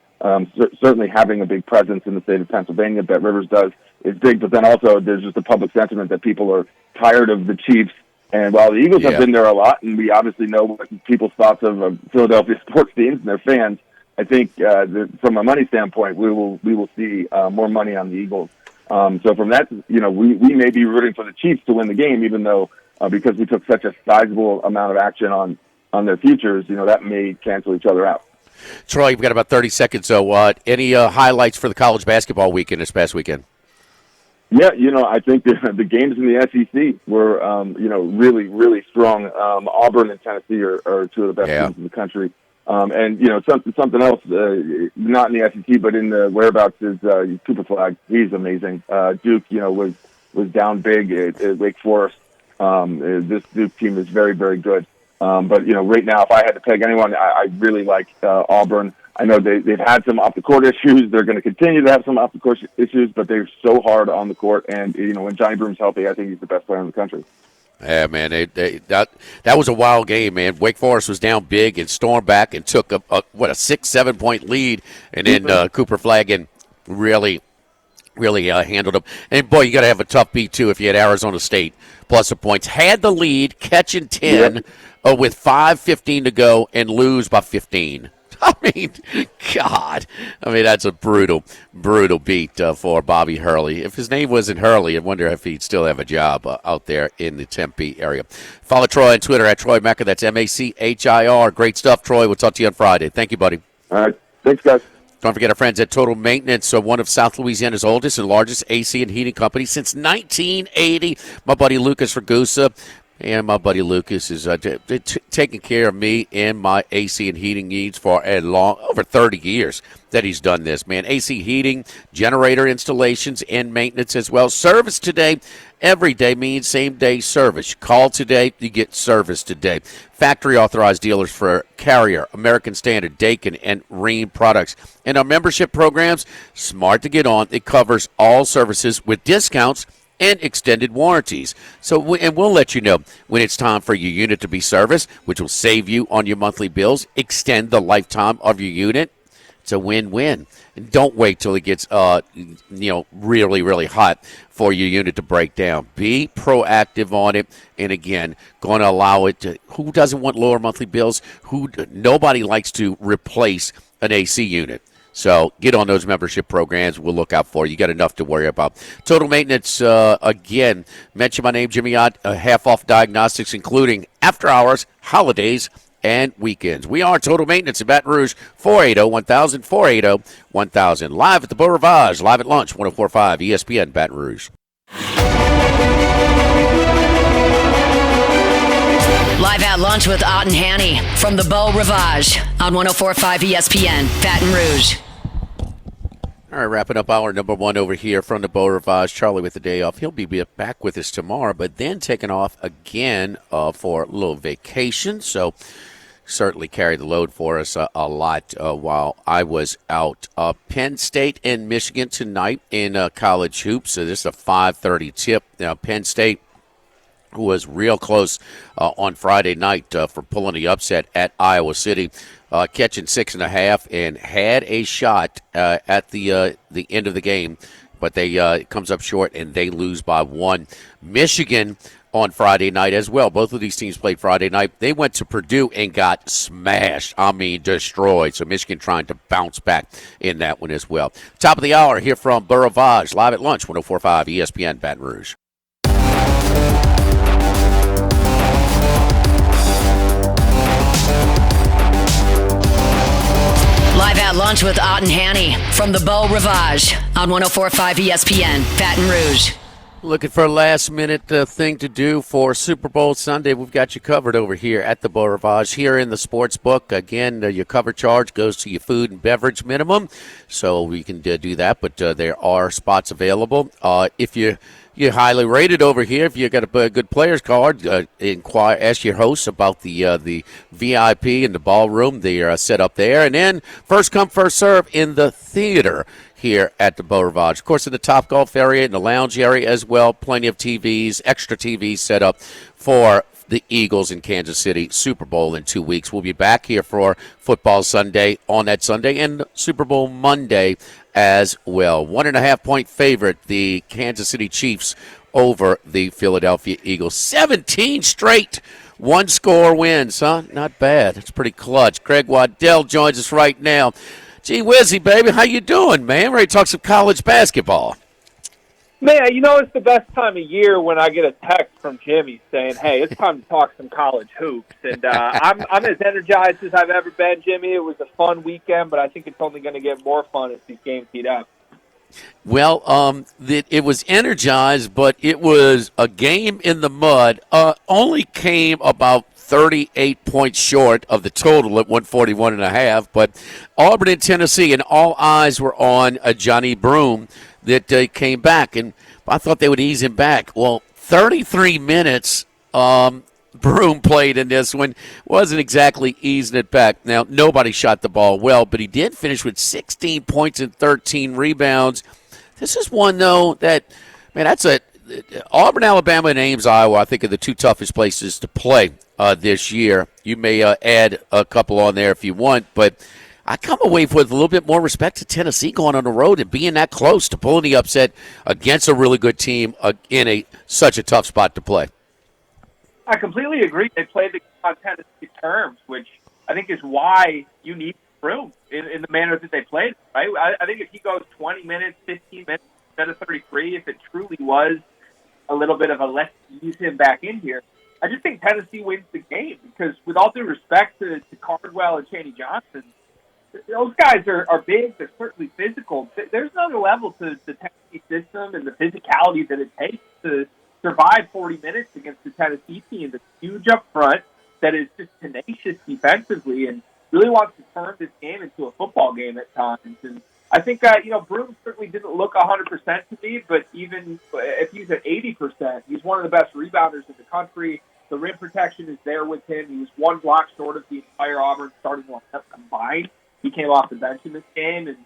Certainly having a big presence in the state of Pennsylvania, Bet Rivers does, is big. But then also there's just a public sentiment that people are tired of the Chiefs. And while the Eagles have been there a lot, and we obviously know what people's thoughts of Philadelphia sports teams and their fans, I think from a money standpoint, we will see more money on the Eagles. So from that, we may be rooting for the Chiefs to win the game, even though because we took such a sizable amount of action on their futures, that may cancel each other out. Troy, you've got about 30 seconds. So any highlights for the college basketball weekend this past weekend? Yeah, I think the games in the SEC were, really, really strong. Auburn and Tennessee are two of the best teams in the country. And something else, not in the SEC, but in the whereabouts is Cooper Flag. He's amazing. Duke, was down big at Wake Forest. This Duke team is very, very good. But right now, if I had to peg anyone, I really like Auburn. I know they've had some off-the-court issues. They're going to continue to have some off-the-court issues, but they're so hard on the court. And, when Johnny Broom's healthy, I think he's the best player in the country. Yeah, man, that was a wild game, man. Wake Forest was down big and stormed back and took a 6-7 point lead, and then Cooper Flagan really handled them. And boy, you got to have a tough beat too if you had Arizona State plus the points, had the lead, catching 10 with 5:15 to go, and lose by 15. I mean, God. That's a brutal beat for Bobby Hurley. If his name wasn't Hurley, I wonder if he'd still have a job out there in the Tempe area. Follow Troy on Twitter at Troy Macker. That's Machir. Great stuff, Troy. We'll talk to you on Friday. Thank you, buddy. All right. Thanks, guys. Don't forget our friends at Total Maintenance, one of South Louisiana's oldest and largest AC and heating companies since 1980. My buddy Lucas Ragusa. And my buddy Lucas is taking care of me and my AC and heating needs for over 30 years that he's done this, man. AC heating, generator installations, and maintenance as well. Service today, every day means same-day service. Call today, you get service today. Factory-authorized dealers for Carrier, American Standard, Dakin, and Rheem products. And our membership programs, smart to get on. It covers all services with discounts and extended warranties. And we'll let you know when it's time for your unit to be serviced, which will save you on your monthly bills, extend the lifetime of your unit. It's a win-win. And don't wait till it gets really, really hot for your unit to break down. Be proactive on it. And again, going to allow it to, who doesn't want lower monthly bills? Nobody likes to replace an AC unit. So get on those membership programs. We'll look out for you. You got enough to worry about. Total Maintenance, again, mention my name, Jimmy Ott, half off diagnostics, including after hours, holidays, and weekends. We are Total Maintenance in Baton Rouge, 480-1000, 480-1000. Live at the Beau Rivage, live at lunch, 104.5 ESPN Baton Rouge. Live at lunch with Ott and Hanny from the Beau Rivage on 104.5 ESPN Baton Rouge. All right, wrapping up hour number 1 over here from the Beau Rivage. Charlie with the day off. He'll be back with us tomorrow, but then taking off again for a little vacation. So certainly carried the load for us a lot while I was out. Penn State and Michigan tonight in college hoops. So this is a 5:30 tip. Now, Penn State who was real close on Friday night for pulling the upset at Iowa City, catching 6.5 and had a shot at the end of the game, but they it comes up short and they lose by 1. Michigan on Friday night as well. Both of these teams played Friday night. They went to Purdue and got smashed. I mean, destroyed. So Michigan trying to bounce back in that one as well. Top of the hour here from Beau Rivage, live at lunch, 104.5 ESPN Baton Rouge. Live at lunch with Ott and Hanny from the Beau Rivage on 104.5 ESPN Baton Rouge. Looking for a last-minute thing to do for Super Bowl Sunday. We've got you covered over here at the Beau Rivage here in the sports book. Again, your cover charge goes to your food and beverage minimum, so we can do that, but there are spots available. If you're highly rated over here, if you got a good player's card, ask your hosts about the VIP and the ballroom. They are set up there. And then first come, first serve in the theater here at the Beau Rivage. Of course, in the Topgolf area, in the lounge area as well, plenty of TVs, extra TVs set up for the Eagles in Kansas City Super Bowl in 2 weeks. We'll be back here for Football Sunday on that Sunday and Super Bowl Monday as well. 1.5-point favorite, the Kansas City Chiefs over the Philadelphia Eagles. 17 straight one-score wins, huh? Not bad. It's pretty clutch. Craig Waddell joins us right now. Gee whizzy, baby, how you doing, man? Ready to talk some college basketball? Man, it's the best time of year when I get a text from Jimmy saying, hey, it's time to talk some college hoops. And I'm as energized as I've ever been, Jimmy. It was a fun weekend, but I think it's only going to get more fun as these games heat up. Well, it was energized, but it was a game in the mud. Only came about 38 points short of the total at 141.5. But Auburn and Tennessee, and all eyes were on Johnny Broome that came back. And I thought they would ease him back. Well, 33 minutes Broome played in this one. Wasn't exactly easing it back. Now, nobody shot the ball well, but he did finish with 16 points and 13 rebounds. This is one, though, that, man, that's Auburn, Alabama, and Ames, Iowa, I think, are the two toughest places to play this year. You may add a couple on there if you want, but I come away with a little bit more respect to Tennessee going on the road and being that close to pulling the upset against a really good team in such a tough spot to play. I completely agree. They played the game on Tennessee terms, which I think is why you need Broome in the manner that they played. Right? I think if he goes 20 minutes, 15 minutes instead of 33, if it truly was a little bit of a let's ease him back in here, I just think Tennessee wins the game because, with all due respect to Cardwell and Chaney Johnson, those guys are big. They're certainly physical. There's another level to the Tennessee system and the physicality that it takes to survive 40 minutes against the Tennessee team that's huge up front, that is just tenacious defensively, and really wants to turn this game into a football game at times. And I think, Broome certainly didn't look 100% to me, but even if he's at 80%, he's one of the best rebounders in the country. The rim protection is there with him. He was one block short of the entire Auburn starting lineup combined. He came off the bench in this game. And,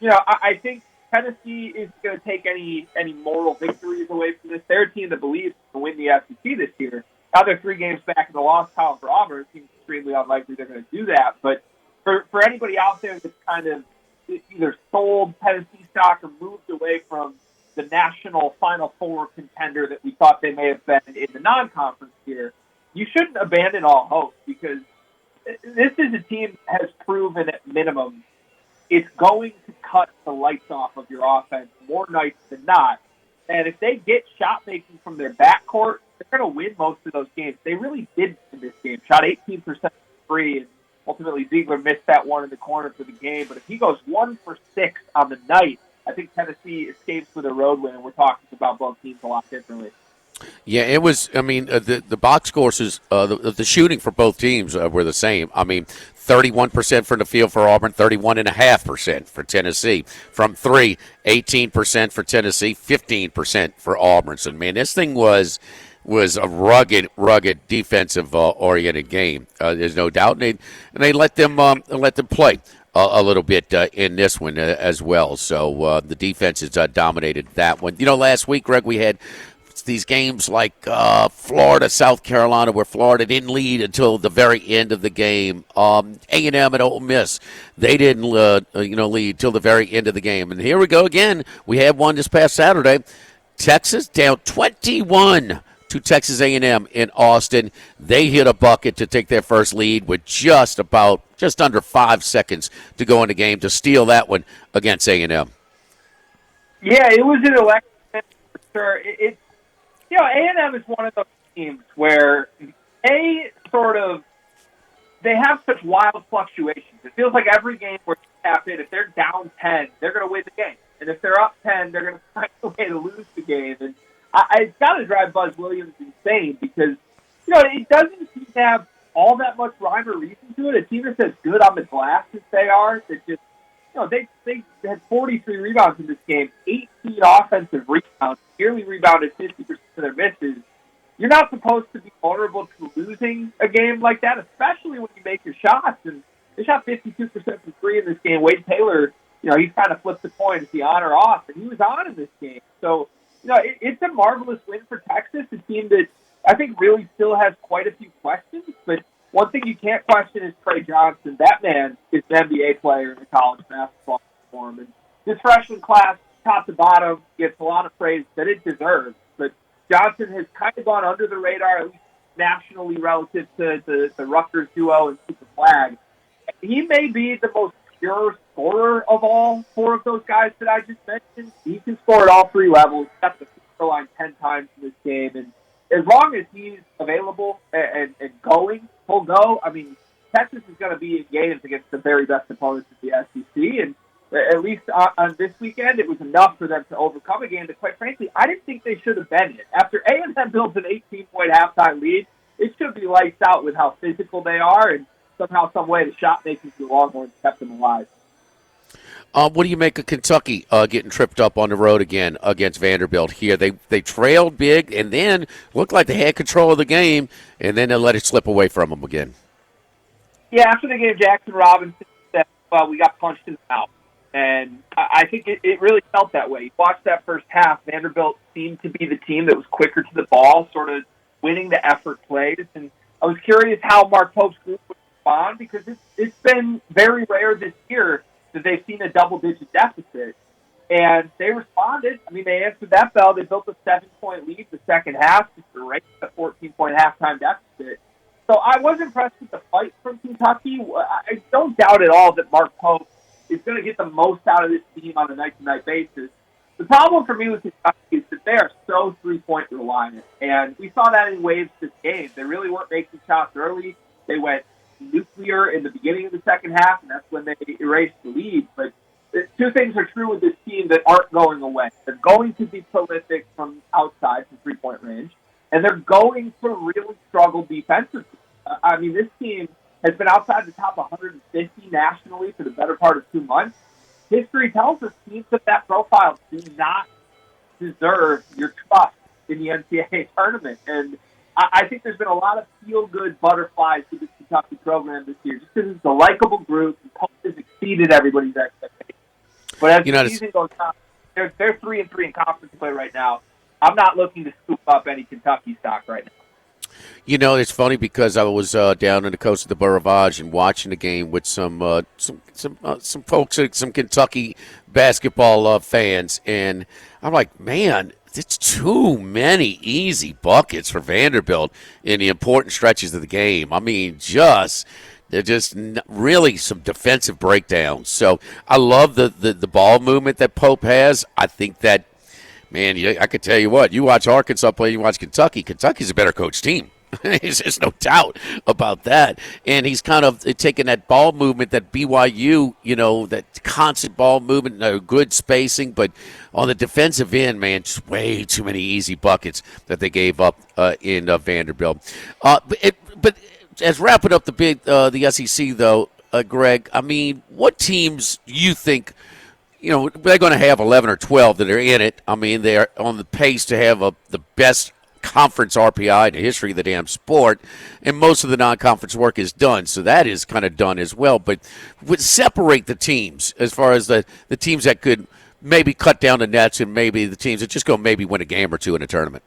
I think Tennessee is going to take any moral victories away from this. They're a team that believes to win the SEC this year. Now they're 3 games back in the loss column for Auburn. It seems extremely unlikely they're going to do that. But for anybody out there that's kind of either sold Tennessee stock or moved away from the national Final Four contender that we thought they may have been in the non-conference year, you shouldn't abandon all hope because this is a team that has proven at minimum it's going to cut the lights off of your offense more nights than not. And if they get shot making from their backcourt, they're going to win most of those games. They really did in this game. Shot 18% free, and ultimately Ziegler missed that one in the corner for the game. But if he goes 1 for 6 on the night, I think Tennessee escapes with a road win, and we're talking about both teams a lot differently. Yeah, it was. I mean, the box scores, the shooting for both teams were the same. I mean, 31% from the field for Auburn, 31.5% for Tennessee. From 3, 18% for Tennessee, 15% for Auburn. So, man, this thing was a rugged defensive oriented game. There's no doubt, and they let them play a little bit in this one as well. So the defense has dominated that one. Last week, Greg, we had it's these games like Florida, South Carolina, where Florida didn't lead until the very end of the game. A&M and Ole Miss, they didn't lead till the very end of the game. And here we go again. We had one this past Saturday. Texas down 21 to Texas A&M in Austin. They hit a bucket to take their first lead with just under 5 seconds to go in the game to steal that one against A&M. Yeah, it was an election for sure. A&M is one of those teams where they have such wild fluctuations. It feels like every game where you tap in, if they're down 10, they're going to win the game. And if they're up 10, they're going to find a way to lose the game. And it's got to drive Buzz Williams insane because, it doesn't seem to have all that much rhyme or reason to it. A team that's as good on the glass as they are, that just, they had 43 rebounds in this game, 18 offensive rebounds, nearly rebounded 50% of their misses. You're not supposed to be vulnerable to losing a game like that, especially when you make your shots. And they shot 52% from three in this game. Wade Taylor, he's kind of flipped the coin, is he on or off? And he was on in this game. So, it's a marvelous win for Texas, a team that I think really still has quite a few questions. But one thing you can't question is Trey Johnson. That man is an NBA player in the college basketball form. And this freshman class, top to bottom, gets a lot of praise that it deserves. But Johnson has kind of gone under the radar, at least nationally, relative to the Rutgers duo and Super Flag. He may be the most pure scorer of all four of those guys that I just mentioned. He can score at all three levels. He's got the free throw line 10 times in this game. And as long as he's available and going, full go, I mean, Texas is going to be in games against the very best opponents in the SEC. And at least on this weekend, it was enough for them to overcome a game that, quite frankly, I didn't think they should have been in. After A&M builds an 18-point halftime lead, it should be lights out with how physical they are, and somehow, some way, the shot makers of the Longhorns kept them alive. What do you make of Kentucky getting tripped up on the road again against Vanderbilt here? They trailed big and then looked like they had control of the game, and then they let it slip away from them again. Yeah, after the game, Jackson Robinson said, well, we got punched in the mouth. And I think it really felt that way. You watched that first half, Vanderbilt seemed to be the team that was quicker to the ball, sort of winning the effort plays. And I was curious how Mark Pope's group would respond because it's been very rare this year that they've seen a double-digit deficit. And they responded. I mean, they answered that bell. They built a 7-point lead the second half just to erase a 14-point halftime deficit. So I was impressed with the fight from Kentucky. I don't doubt at all that Mark Pope is going to get the most out of this team on a night-to-night basis. The problem for me with Kentucky is that they are so three-point reliant. And we saw that in waves this game. They really weren't making shots early. They went nuclear in the beginning of the second half, and that's when they erased the lead. But two things are true with this team that aren't going away. They're going to be prolific from outside, from three-point range, and they're going to really struggle defensively. I mean, this team has been outside the top 150 nationally for the better part of 2 months. History tells us teams of that profile do not deserve your trust in the NCAA tournament. And I think there's been a lot of feel-good butterflies to this Kentucky program this year, just because it's a likable group and Pope has exceeded everybody's expectations. But as the season goes on, they're 3-3 in conference play right now. I'm not looking to scoop up any Kentucky stock right now. It's funny because I was down on the coast of the Borough and watching the game with some folks, some Kentucky basketball fans, and I'm like, man, it's too many easy buckets for Vanderbilt in the important stretches of the game. I mean, they're just really some defensive breakdowns. So I love the ball movement that Pope has. I think that, man, I could tell you what, you watch Arkansas play, you watch Kentucky. Kentucky's a better coached team. There's no doubt about that. And he's kind of taking that ball movement that BYU, that constant ball movement, good spacing, but on the defensive end, man, just way too many easy buckets that they gave up in Vanderbilt. But as wrapping up the SEC, though, Greg, I mean, what teams you think, they're going to have 11 or 12 that are in it. I mean, they're on the pace to have the best conference RPI in the history of the damn sport, and most of the non-conference work is done, so that is kind of done as well. But would separate the teams as far as the teams that could maybe cut down the nets and maybe the teams that just go maybe win a game or two in a tournament.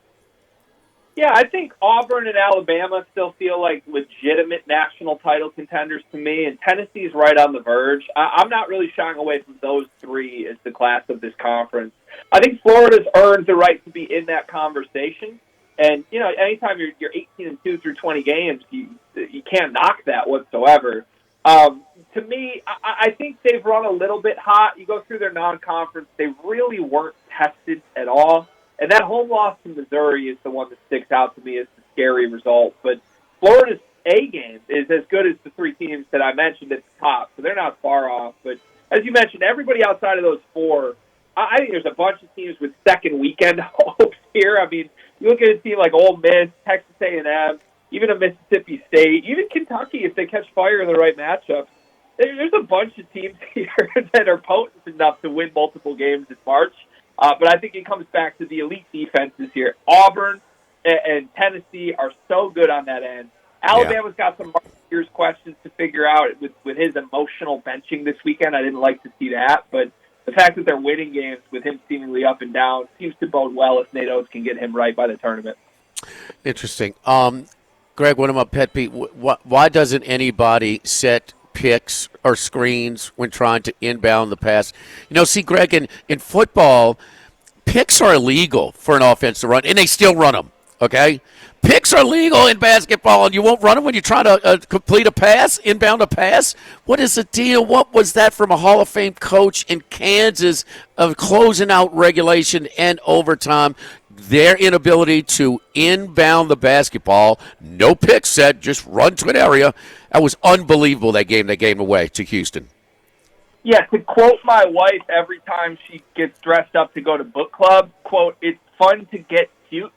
Yeah, I think Auburn and Alabama still feel like legitimate national title contenders to me, and Tennessee's right on the verge. I'm not really shying away from those three as the class of this conference. I think Florida's earned the right to be in that conversation, and anytime you're 18-2 through 20 games, you can't knock that whatsoever. To me, I think they've run a little bit hot. You go through their non-conference, they really weren't tested at all. And that home loss to Missouri is the one that sticks out to me as the scary result. But Florida's A game is as good as the three teams that I mentioned at the top, so they're not far off. But as you mentioned, everybody outside of those four, I think there's a bunch of teams with second weekend hopes here. I mean, you look at a team like Ole Miss, Texas A&M, even a Mississippi State, even Kentucky if they catch fire in the right matchups. There's a bunch of teams here that are potent enough to win multiple games in March. But I think it comes back to the elite defenses here. Auburn and Tennessee are so good on that end. Alabama's got some Mark Spears questions to figure out with his emotional benching this weekend. I didn't like to see that. But the fact that they're winning games with him seemingly up and down seems to bode well if Nate Oates can get him right by the tournament. Interesting. Greg, one of my pet peeves, why doesn't anybody set picks or screens when trying to inbound the pass? See, Greg, in football, picks are illegal for an offense to run, and they still run them, okay? Picks are legal in basketball, and you won't run them when you try to complete a pass, inbound a pass? What is the deal? What was that from a Hall of Fame coach in Kansas of closing out regulation and overtime? Their inability to inbound the basketball, no pick set, just run to an area. That was unbelievable, that game away to Houston. Yeah, to quote my wife every time she gets dressed up to go to book club, quote, "It's fun to get cute."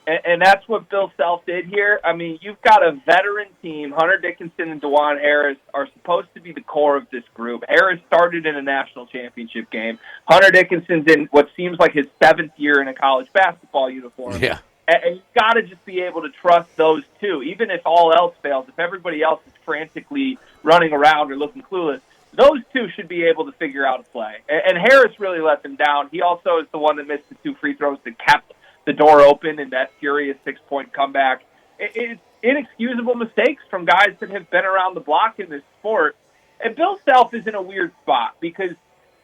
And that's what Bill Self did here. I mean, you've got a veteran team. Hunter Dickinson and DeJuan Harris are supposed to be the core of this group. Harris started in a national championship game. Hunter Dickinson's in what seems like his 7th year in a college basketball uniform. Yeah. And you've got to just be able to trust those two, even if all else fails. If everybody else is frantically running around or looking clueless, those two should be able to figure out a play. And Harris really let them down. He also is the one that missed the 2 free throws that kept the door open in that furious 6-point comeback. It's inexcusable mistakes from guys that have been around the block in this sport. And Bill Self is in a weird spot because,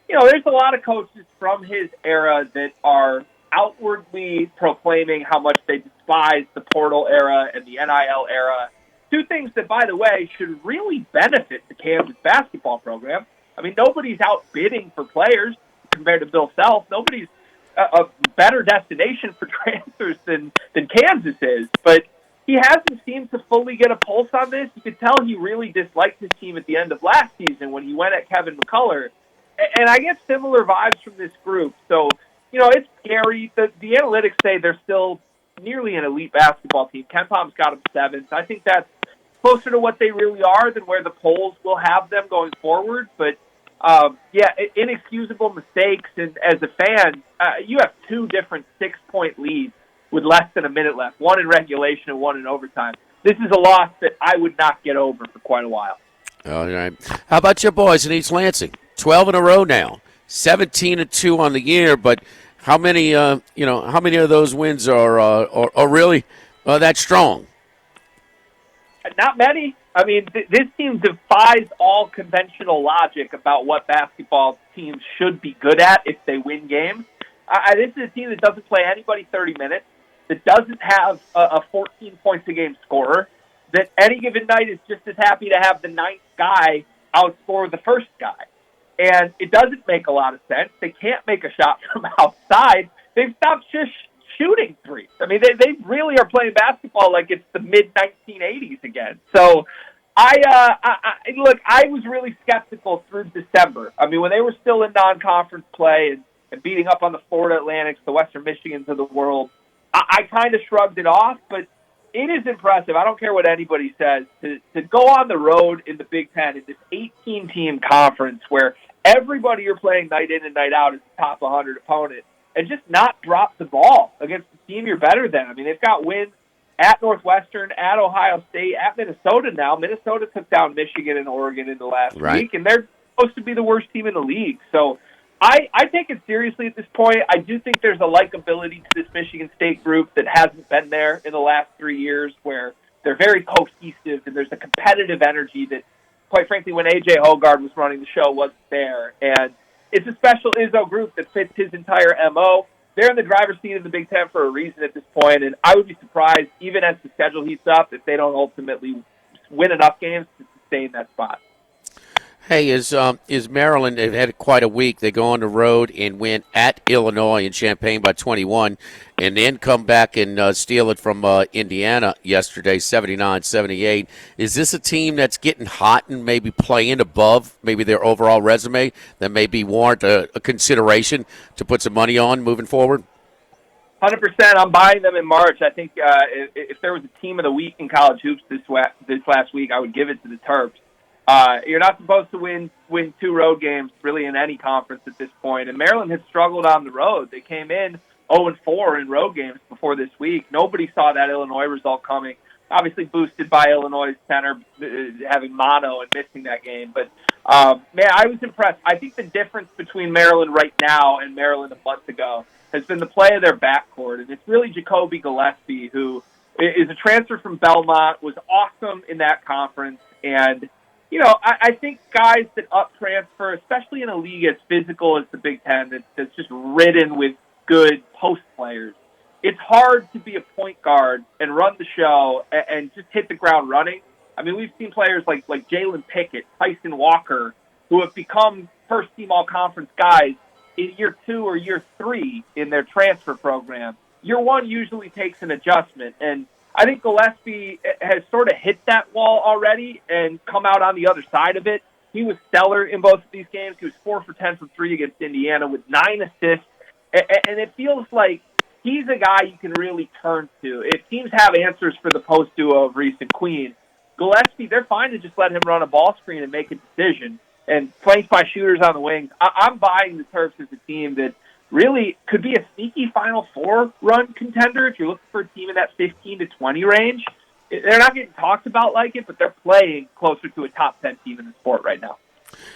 there's a lot of coaches from his era that are outwardly proclaiming how much they despise the portal era and the NIL era. Two things that, by the way, should really benefit the Kansas basketball program. I mean, nobody's outbidding for players compared to Bill Self. Nobody's a better destination for transfers than Kansas is. But he hasn't seemed to fully get a pulse on this. You could tell he really disliked his team at the end of last season when he went at Kevin McCullough. And I get similar vibes from this group. So, it's scary. The analytics say they're still nearly an elite basketball team. Ken Palm's got them 7th. I think that's closer to what they really are than where the polls will have them going forward. But, inexcusable mistakes. And as a fan, you have 2 different 6-point leads with less than a minute left, one in regulation and one in overtime. This is a loss that I would not get over for quite a while. All right. How about your boys in East Lansing? 12 in a row now, 17-2 on the year. But how many, how many of those wins are really that strong? Not many. I mean, this team defies all conventional logic about what basketball teams should be good at if they win games. This is a team that doesn't play anybody 30 minutes, that doesn't have a 14 points a game scorer, that any given night is just as happy to have the 9th guy outscore the first guy. And it doesn't make a lot of sense. They can't make a shot from outside. They've stopped just shooting threes. I mean, they really are playing basketball like it's the mid-1980s again. So, I was really skeptical through December. I mean, when they were still in non-conference play and beating up on the Florida Atlantics, the Western Michigans of the world, I kind of shrugged it off, but it is impressive. I don't care what anybody says. To go on the road in the Big Ten in this 18-team conference where everybody you're playing night in and night out is a top 100 opponent and just not drop the ball against the team you're better than. I mean, they've got wins at Northwestern, at Ohio State, at Minnesota now. Minnesota took down Michigan and Oregon in the last week, and they're supposed to be the worst team in the league. So I take it seriously at this point. I do think there's a likability to this Michigan State group that hasn't been there in the last 3 years, where they're very cohesive and there's a competitive energy that, quite frankly, when A.J. Hoggard was running the show, wasn't there. And it's a special Izzo group that fits his entire M.O. They're in the driver's seat of the Big Ten for a reason at this point, and I would be surprised, even as the schedule heats up, if they don't ultimately win enough games to sustain that spot. Hey, is Maryland? They've had quite a week. They go on the road and win at Illinois in Champaign by 21, and then come back and steal it from Indiana yesterday, 79-78. Is this a team that's getting hot and maybe playing above maybe their overall resume that maybe warrant a consideration to put some money on moving forward? 100%. I'm buying them in March. I think if there was a team of the week in college hoops this last week, I would give it to the Terps. You're not supposed to win 2 road games really in any conference at this point. And Maryland has struggled on the road. They came in 0-4 in road games before this week. Nobody saw that Illinois result coming. Obviously boosted by Illinois' center having mono and missing that game. But, man, I was impressed. I think the difference between Maryland right now and Maryland a month ago has been the play of their backcourt. And it's really Jacoby Gillespie, who is a transfer from Belmont, was awesome in that conference. And you know, I think guys that up-transfer, especially in a league as physical as the Big Ten, that's just ridden with good post players, it's hard to be a point guard and run the show and just hit the ground running. I mean, we've seen players like Jalen Pickett, Tyson Walker, who have become first-team all-conference guys in year 2 or year 3 in their transfer program. Year 1 usually takes an adjustment, and I think Gillespie has sort of hit that wall already and come out on the other side of it. He was stellar in both of these games. He was 4 for 10 from 3 against Indiana with 9 assists. And it feels like he's a guy you can really turn to. If teams have answers for the post duo of Reese and Queen, Gillespie, they're fine to just let him run a ball screen and make a decision. And flanked by shooters on the wings, I'm buying the Terps as a team that really could be a sneaky Final Four run contender if you're looking for a team in that 15 to 20 range. They're not getting talked about like it, but they're playing closer to a top 10 team in the sport right now.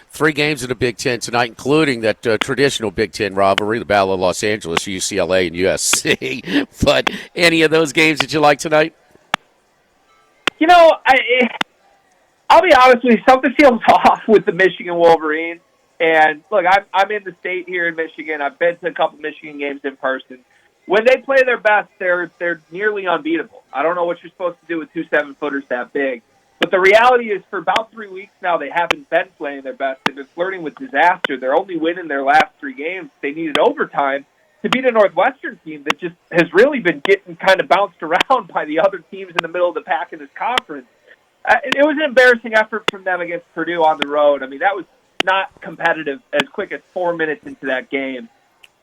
3 games in the Big Ten tonight, including that traditional Big Ten rivalry, the Battle of Los Angeles, UCLA, and USC. But any of those games that you like tonight? You know, I'll be honest with you, something feels off with the Michigan Wolverines. And, look, I'm in the state here in Michigan. I've been to a couple Michigan games in person. When they play their best, they're nearly unbeatable. I don't know what you're supposed to do with 2 7-footers that big. But the reality is for about 3 weeks now, they haven't been playing their best. They've been flirting with disaster. They're only winning their last 3 games. They needed overtime to beat a Northwestern team that just has really been getting kind of bounced around by the other teams in the middle of the pack in this conference. It was an embarrassing effort from them against Purdue on the road. I mean, that was not competitive as quick as 4 minutes into that game.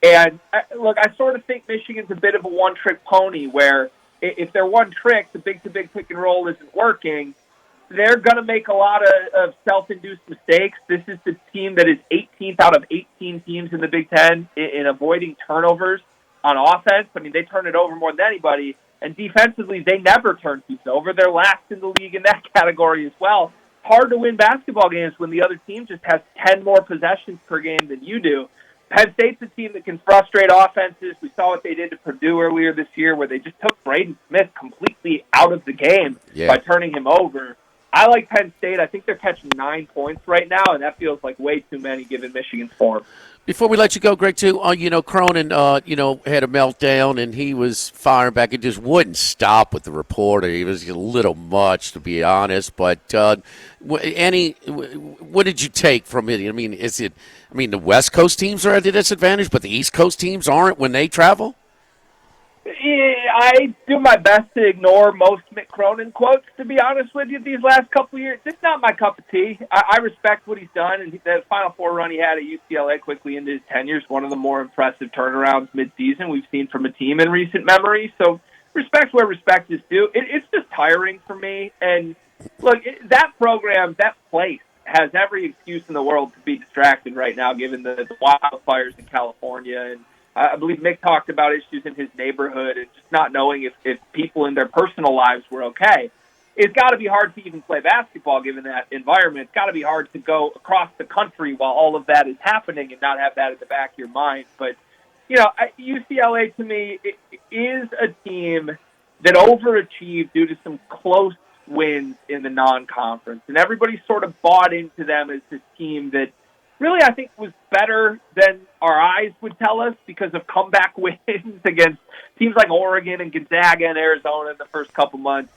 And, look, I sort of think Michigan's a bit of a one-trick pony where if their one trick, the big-to-big pick-and-roll isn't working, they're going to make a lot of self-induced mistakes. This is the team that is 18th out of 18 teams in the Big Ten in avoiding turnovers on offense. I mean, they turn it over more than anybody. And defensively, they never turn things over. They're last in the league in that category as well. Hard to win basketball games when the other team just has 10 more possessions per game than you do. Penn State's a team that can frustrate offenses. We saw what they did to Purdue earlier this year where they just took Braden Smith completely out of the game by turning him over. I like Penn State. I think they're catching 9 points right now, and that feels like way too many given Michigan's form. Before we let you go, Greg, too, Cronin, had a meltdown, and he was firing back. It just wouldn't stop with the reporter. He was a little much, to be honest. But what did you take from it? I mean, the West Coast teams are at a disadvantage, but the East Coast teams aren't when they travel? Yeah, I do my best to ignore most Mick Cronin quotes, to be honest with you, these last couple of years. It's not my cup of tea. I respect what he's done, and the Final Four run he had at UCLA quickly into his tenure is one of the more impressive turnarounds midseason we've seen from a team in recent memory. So respect where respect is due. It's just tiring for me. And, look, that program, that place, has every excuse in the world to be distracted right now given the wildfires in California. And I believe Mick talked about issues in his neighborhood and just not knowing if people in their personal lives were okay. it's got to be hard to even play basketball given that environment. It's got to be hard to go across the country while all of that is happening and not have that at the back of your mind. But, UCLA to me is a team that overachieved due to some close wins in the non-conference. And everybody sort of bought into them as this team that really I think was better than our eyes would tell us because of comeback wins against teams like Oregon and Gonzaga and Arizona in the first couple months.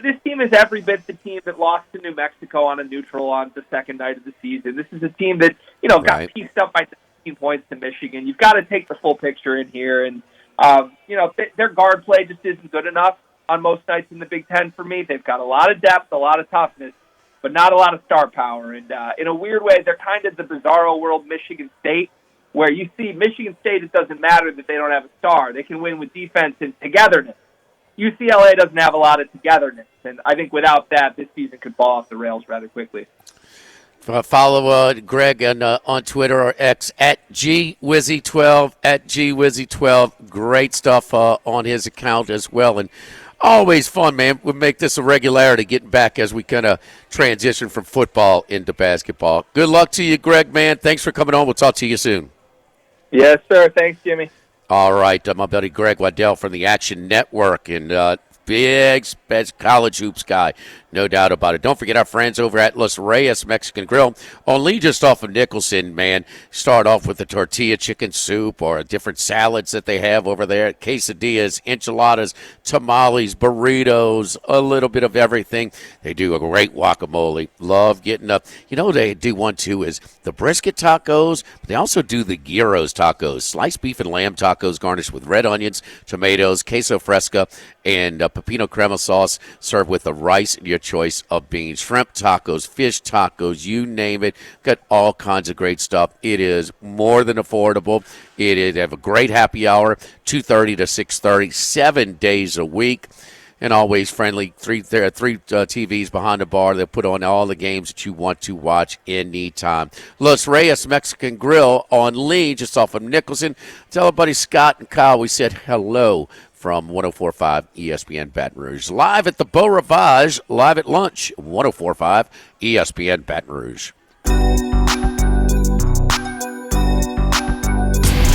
This team is every bit the team that lost to New Mexico on a neutral on the second night of the season. This is a team that, got pieced up by 16 points to Michigan. You've got to take the full picture in here. And, their guard play just isn't good enough on most nights in the Big Ten for me. They've got a lot of depth, a lot of toughness, but not a lot of star power. And in a weird way, they're kind of the bizarro world Michigan State, where you see Michigan State, it doesn't matter that they don't have a star. They can win with defense and togetherness. UCLA doesn't have a lot of togetherness, and I think without that, this season could fall off the rails rather quickly. Follow Greg on Twitter or X at GWizzy12, at GWizzy12. Great stuff on his account as well. And always fun, man. We make this a regularity getting back as we kind of transition from football into basketball. Good luck to you, Greg, man. Thanks for coming on. We'll talk to you soon. Yes, sir. Thanks, Jimmy. All right, my buddy Greg Waddell from the Action Network and big college hoops guy, no doubt about it. Don't forget our friends over at Los Reyes Mexican Grill on Lee, just off of Nicholson, man. Start off with the tortilla chicken soup or different salads that they have over there. Quesadillas, enchiladas, tamales, burritos, a little bit of everything. They do a great guacamole. Love getting up. They do one, too, is the brisket tacos. But they also do the gyros tacos, sliced beef and lamb tacos garnished with red onions, tomatoes, queso fresca, and pepino crema sauce, served with the rice and your choice of beans, shrimp tacos, fish tacos, you name it. Got all kinds of great stuff. It is more than affordable. They have a great happy hour, 2:30 to 6:30, 7 days a week. And always friendly. There are three TVs behind the bar. They'll put on all the games that you want to watch anytime. Los Reyes Mexican Grill on Lee, just off of Nicholson. Tell our buddy Scott and Kyle we said hello from 104.5 ESPN Baton Rouge. Live at the Beau Rivage, live at lunch, 104.5 ESPN Baton Rouge.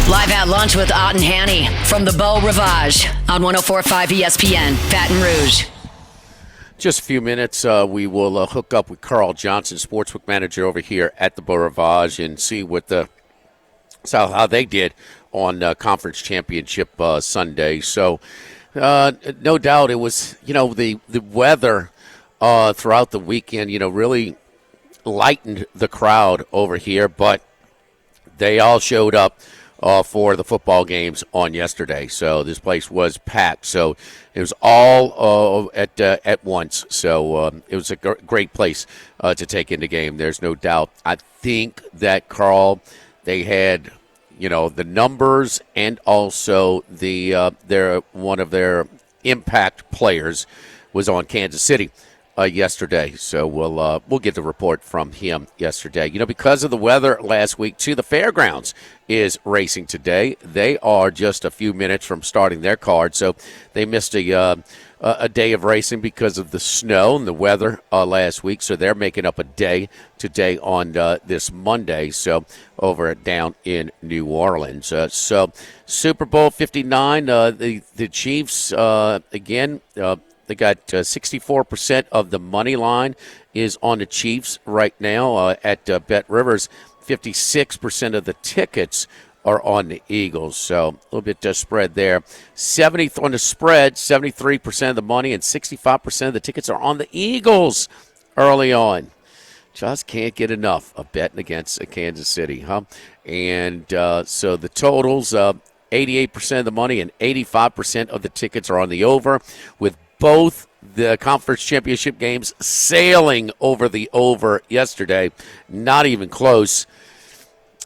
Live at lunch with Ott and Hanny from the Beau Rivage on 104.5 ESPN Baton Rouge. Just a few minutes, we will hook up with Carl Johnson, sportsbook manager over here at the Beau Rivage, and see how they did on Conference Championship Sunday. So, no doubt it was, the weather throughout the weekend, really lightened the crowd over here, but they all showed up for the football games on yesterday. So this place was packed. So it was all at once. So it was a great place to take in the game. There's no doubt. I think that, Carl, they had the numbers, and also one of their impact players was on Kansas City yesterday. So we'll get the report from him yesterday. Because of the weather last week, too, the Fairgrounds is racing today. They are just a few minutes from starting their card, so they missed a day of racing because of the snow and the weather last week. So they're making up a day today on this Monday, so over down in New Orleans. So Super Bowl 59, the Chiefs, again, they got 64% of the money line is on the Chiefs right now at Bet Rivers. 56% of the tickets are on the Eagles, so a little bit spread there. 70th on the spread, 73% of the money, and 65% of the tickets are on the Eagles early on. Just can't get enough of betting against Kansas City, huh? And so the totals, 88% of the money and 85% of the tickets are on the over, with both the conference championship games sailing over the over yesterday. Not even close.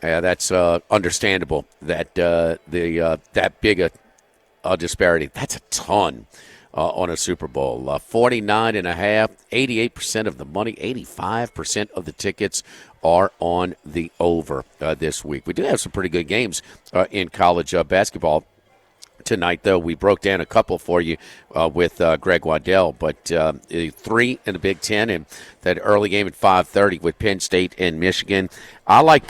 That's understandable that that big a disparity. That's a ton on a Super Bowl. 49.5, 88% of the money, 85% of the tickets are on the over this week. We do have some pretty good games in college basketball. tonight, though. We broke down a couple for you with Greg Waddell, but 3 in the Big Ten, and that early game at 5:30 with Penn State and Michigan. I like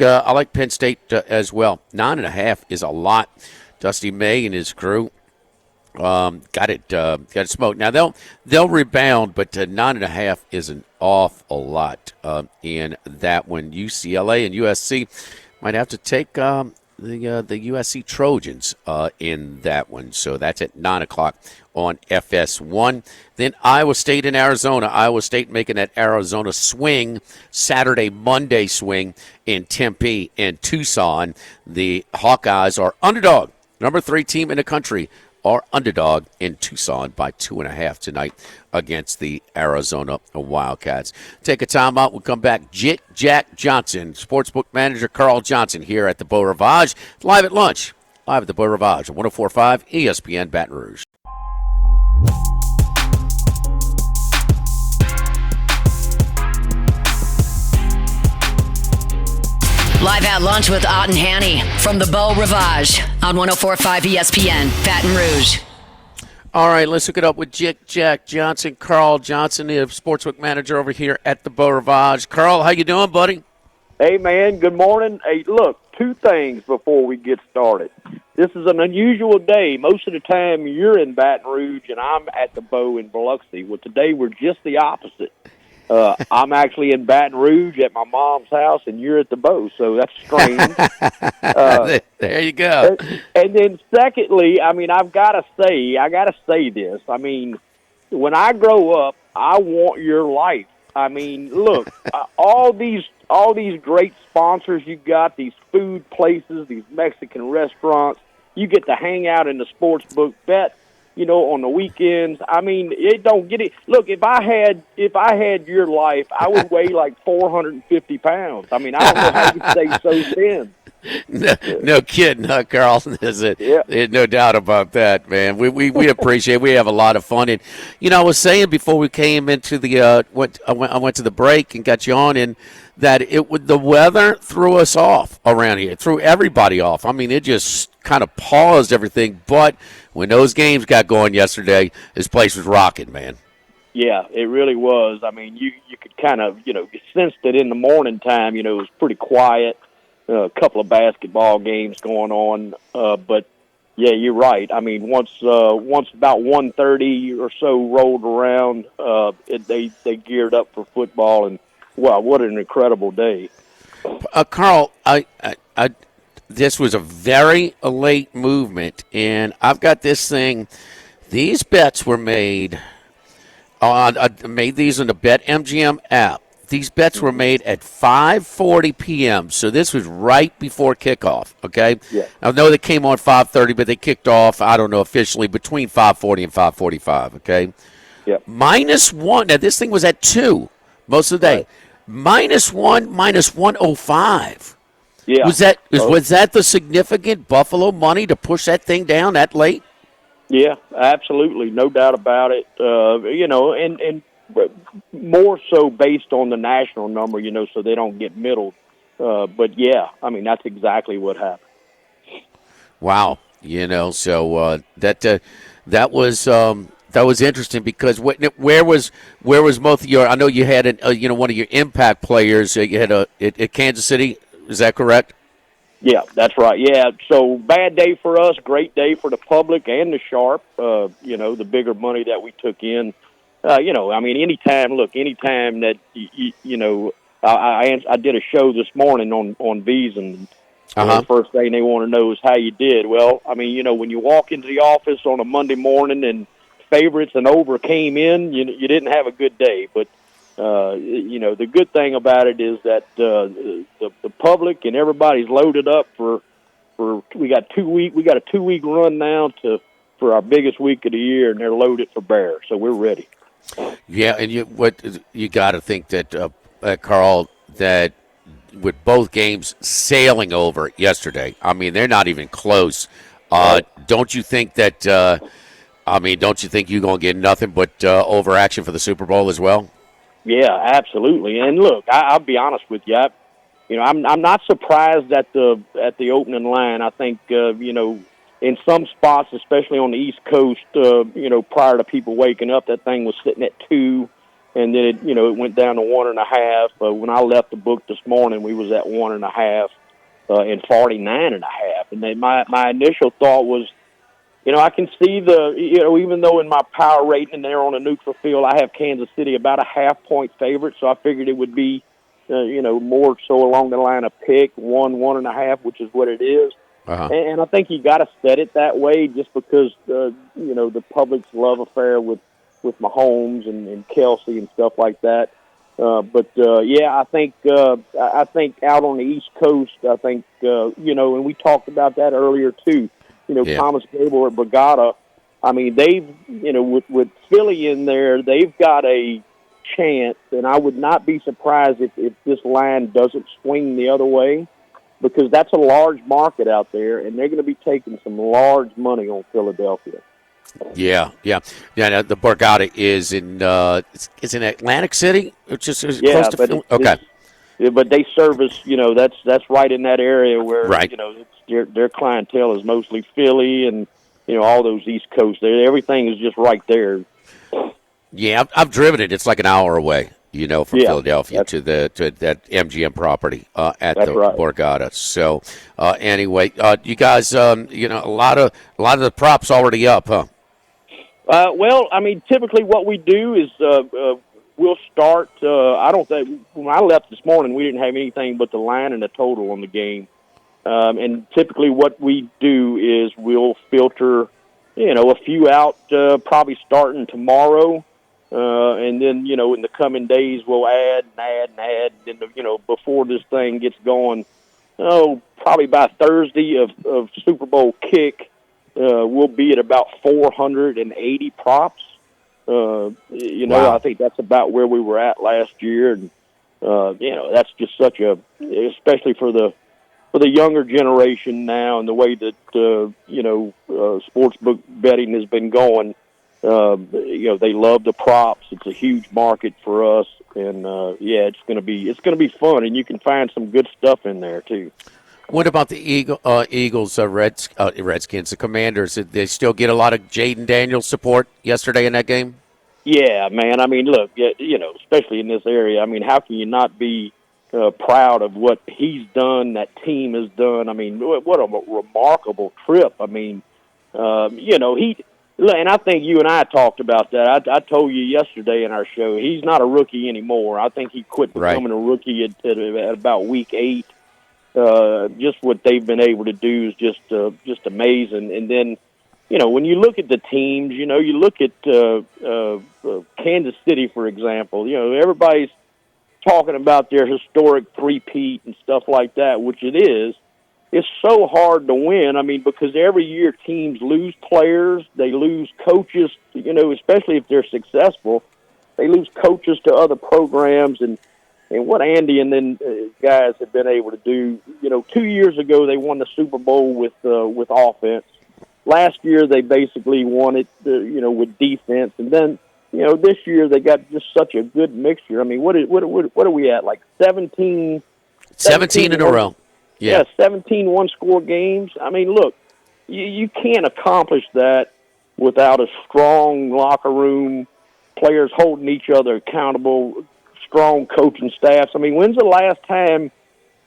Penn State as well. 9.5 is a lot. Dusty May and his crew got it smoked. Now they'll rebound, but 9.5 is an awful lot in that one. UCLA and USC might have to take the USC Trojans in that one. So that's at 9 o'clock on FS1. Then Iowa State and Arizona. Iowa State making that Arizona swing, Monday swing in Tempe and Tucson. The Hawkeyes are underdog. Number 3 team in the country are underdog in Tucson by 2.5 tonight against the Arizona Wildcats. Take a timeout. We'll come back. Jack Johnson, sportsbook manager Carl Johnson here at the Beau Rivage. Live at lunch. Live at the Beau Rivage on 104.5 ESPN Baton Rouge. Live at lunch with Ott and Hanny from the Beau Rivage on 104.5 ESPN, Baton Rouge. All right, let's hook it up with Jack Johnson, Carl Johnson, the sportsbook manager over here at the Beau Rivage. Carl, how you doing, buddy? Hey, man, good morning. Hey, look, 2 things before we get started. This is an unusual day. Most of the time you're in Baton Rouge and I'm at the Beau in Biloxi. Well, today we're just the opposite. I'm actually in Baton Rouge at my mom's house, and you're at the Beau, so that's strange. There you go. And then, secondly, I mean, I gotta say this. I mean, when I grow up, I want your life. I mean, look, all these great sponsors you got, these food places, these Mexican restaurants. You get to hang out in the sports book, bet. On the weekends. I mean, it don't get it. Look, if I had your life, I would weigh like 450 pounds. I mean, I don't know how you stay so thin. No kidding, huh, Carl? Is it? Yeah. No doubt about that, man. We appreciate it. We have a lot of fun. And, I was saying before we came into the I went to the break and got you on, and that the weather threw us off around here. It threw everybody off. I mean, it just kind of paused everything. But when those games got going yesterday, this place was rocking, man. Yeah, it really was. I mean, you could kind of, you sensed it in the morning time. It was pretty quiet. A couple of basketball games going on. But, yeah, you're right. I mean, once about 1:30 or so rolled around, they geared up for football. And, wow, what an incredible day. Carl, this was a very late movement, and I've got this thing. These bets were made on made these on the BetMGM app. These bets were made at 5:40 p.m., so this was right before kickoff, okay? Yeah. I know they came on 5:30, but they kicked off, I don't know, officially between 5:40 and 5:45, okay? Yeah. -1. Now, this thing was at 2 most of the day. Right. -1, -105. Yeah. Was that the significant Buffalo money to push that thing down that late? Yeah, absolutely, no doubt about it. And more so based on the national number, so they don't get middled. But yeah, I mean that's exactly what happened. Wow, so that was interesting because where was both of your? I know you had one of your impact players. You had at Kansas City. Is that correct? Yeah, that's right. Yeah, so bad day for us, great day for the public and the sharp. The bigger money that we took in. I mean, anytime that I did a show this morning on V's, and the first thing they want to know is how you did. Well, I mean, when you walk into the office on a Monday morning and favorites and over came in, you didn't have a good day, but. The good thing about it is that the public and everybody's loaded up for we got a 2-week run now for our biggest week of the year, and they're loaded for bear, so we're ready. Yeah, and you got to think that Carl, that with both games sailing over yesterday, I mean they're not even close. Don't you think that? Don't you think you're gonna get nothing but overaction for the Super Bowl as well? Yeah, absolutely. And look, I'll be honest with you. I'm not surprised at the opening line. I think in some spots, especially on the East Coast, prior to people waking up, that thing was sitting at 2, and then it went down to 1.5. When I left the book this morning, we was at 1.5 and 49.5. And then my initial thought was, I can see even though in my power rating there on a neutral field, I have Kansas City about a half-point favorite, so I figured it would be, more so along the line of pick 1.5, which is what it is. Uh-huh. And I think you got to set it that way just because, the public's love affair with Mahomes and Kelsey and stuff like that. I think out on the East Coast, I think, and we talked about that earlier too. Thomas Gable at Borgata, I mean, they've, with Philly in there, they've got a chance, and I would not be surprised if this line doesn't swing the other way, because that's a large market out there, and they're going to be taking some large money on Philadelphia. Yeah. Now, the Borgata is in Atlantic City, which is close to Philly. Okay. But they service, that's right in that area where, right. Their clientele is mostly Philly and, all those East Coast. Everything is just right there. Yeah, I've driven it. It's like an hour away, from Philadelphia to that MGM property at the Borgata. So anyway, you guys, a lot of the props already up, huh? Well, I mean, typically what we do is we'll start. I don't think when I left this morning, we didn't have anything but the line and the total on the game. And typically what we do is we'll filter, a few out probably starting tomorrow. And then, in the coming days, we'll add and add. And, before this thing gets going, probably by Thursday of Super Bowl kick, we'll be at about 480 props. Wow. I think that's about where we were at last year. And, that's just especially for the younger generation now and the way that, sportsbook betting has been going. They love the props. It's a huge market for us, and it's going to be fun, and you can find some good stuff in there too. What about the Eagles, Redskins, the Commanders? Did they still get a lot of Jaden Daniels support yesterday in that game? Yeah, man. I mean, look, especially in this area. I mean, how can you not be proud of what he's done? That team has done. I mean, what a remarkable trip. I mean, and I think you and I talked about that. I told you yesterday in our show, he's not a rookie anymore. I think he quit becoming a rookie at about week 8. Just what they've been able to do is just amazing. And then, when you look at the teams, you look at Kansas City, for example. Everybody's talking about their historic three-peat and stuff like that, which it is. It's so hard to win. I mean, because every year teams lose players, they lose coaches, especially if they're successful. They lose coaches to other programs, and what Andy and then guys have been able to do. 2 years ago they won the Super Bowl with offense. Last year they basically won it, with defense, and then this year they got just such a good mixture. I mean, what are we at? Like 17 in a row. Yeah, 17 one-score games. I mean, look, you can't accomplish that without a strong locker room, players holding each other accountable, strong coaching staffs. I mean, when's the last time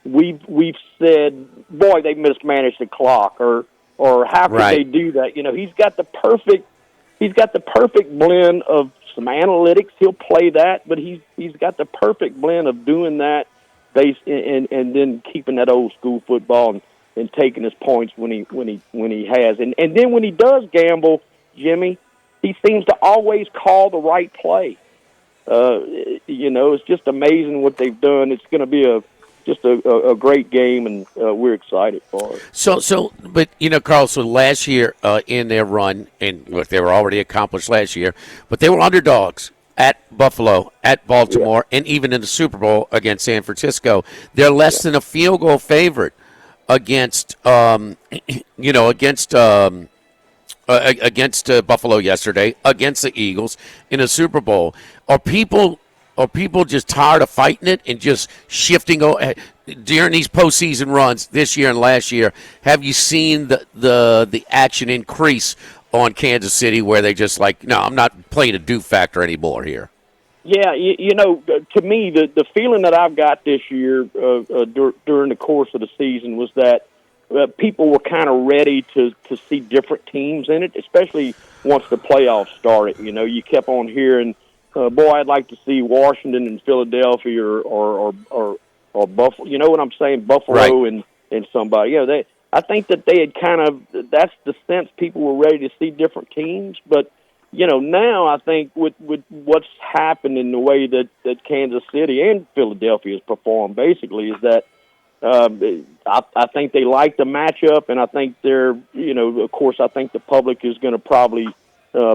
we've said, boy, they mismanaged the clock, or how could they do that? He's got the perfect blend of some analytics. He'll play that, but he's got the perfect blend of doing that. And then keeping that old school football and taking his points when he has, and then when he does gamble, Jimmy, he seems to always call the right play. It's just amazing what they've done. It's going to be a great game, and we're excited for it. But Carl, so last year in their run, and look, they were already accomplished last year, but they were underdogs at Buffalo, at Baltimore, and even in the Super Bowl against San Francisco. They're less than a field goal favorite against Buffalo yesterday, against the Eagles in a Super Bowl. Are people are people just tired of fighting it and just shifting during these postseason runs this year and last year? Have you seen the action increase on Kansas City where they just like, no, I'm not playing a do factor anymore here? Yeah, to me, the feeling that I've got this year during the course of the season was that people were kind of ready to see different teams in it, especially once the playoffs started. You kept on hearing, boy, I'd like to see Washington and Philadelphia or Buffalo. You know what I'm saying? Buffalo right. and somebody. I think that they had that's the sense people were ready to see different teams, but now I think with what's happened in the way that Kansas City and Philadelphia has performed, basically, is that I think they like the matchup, and I think of course, I think the public is going to probably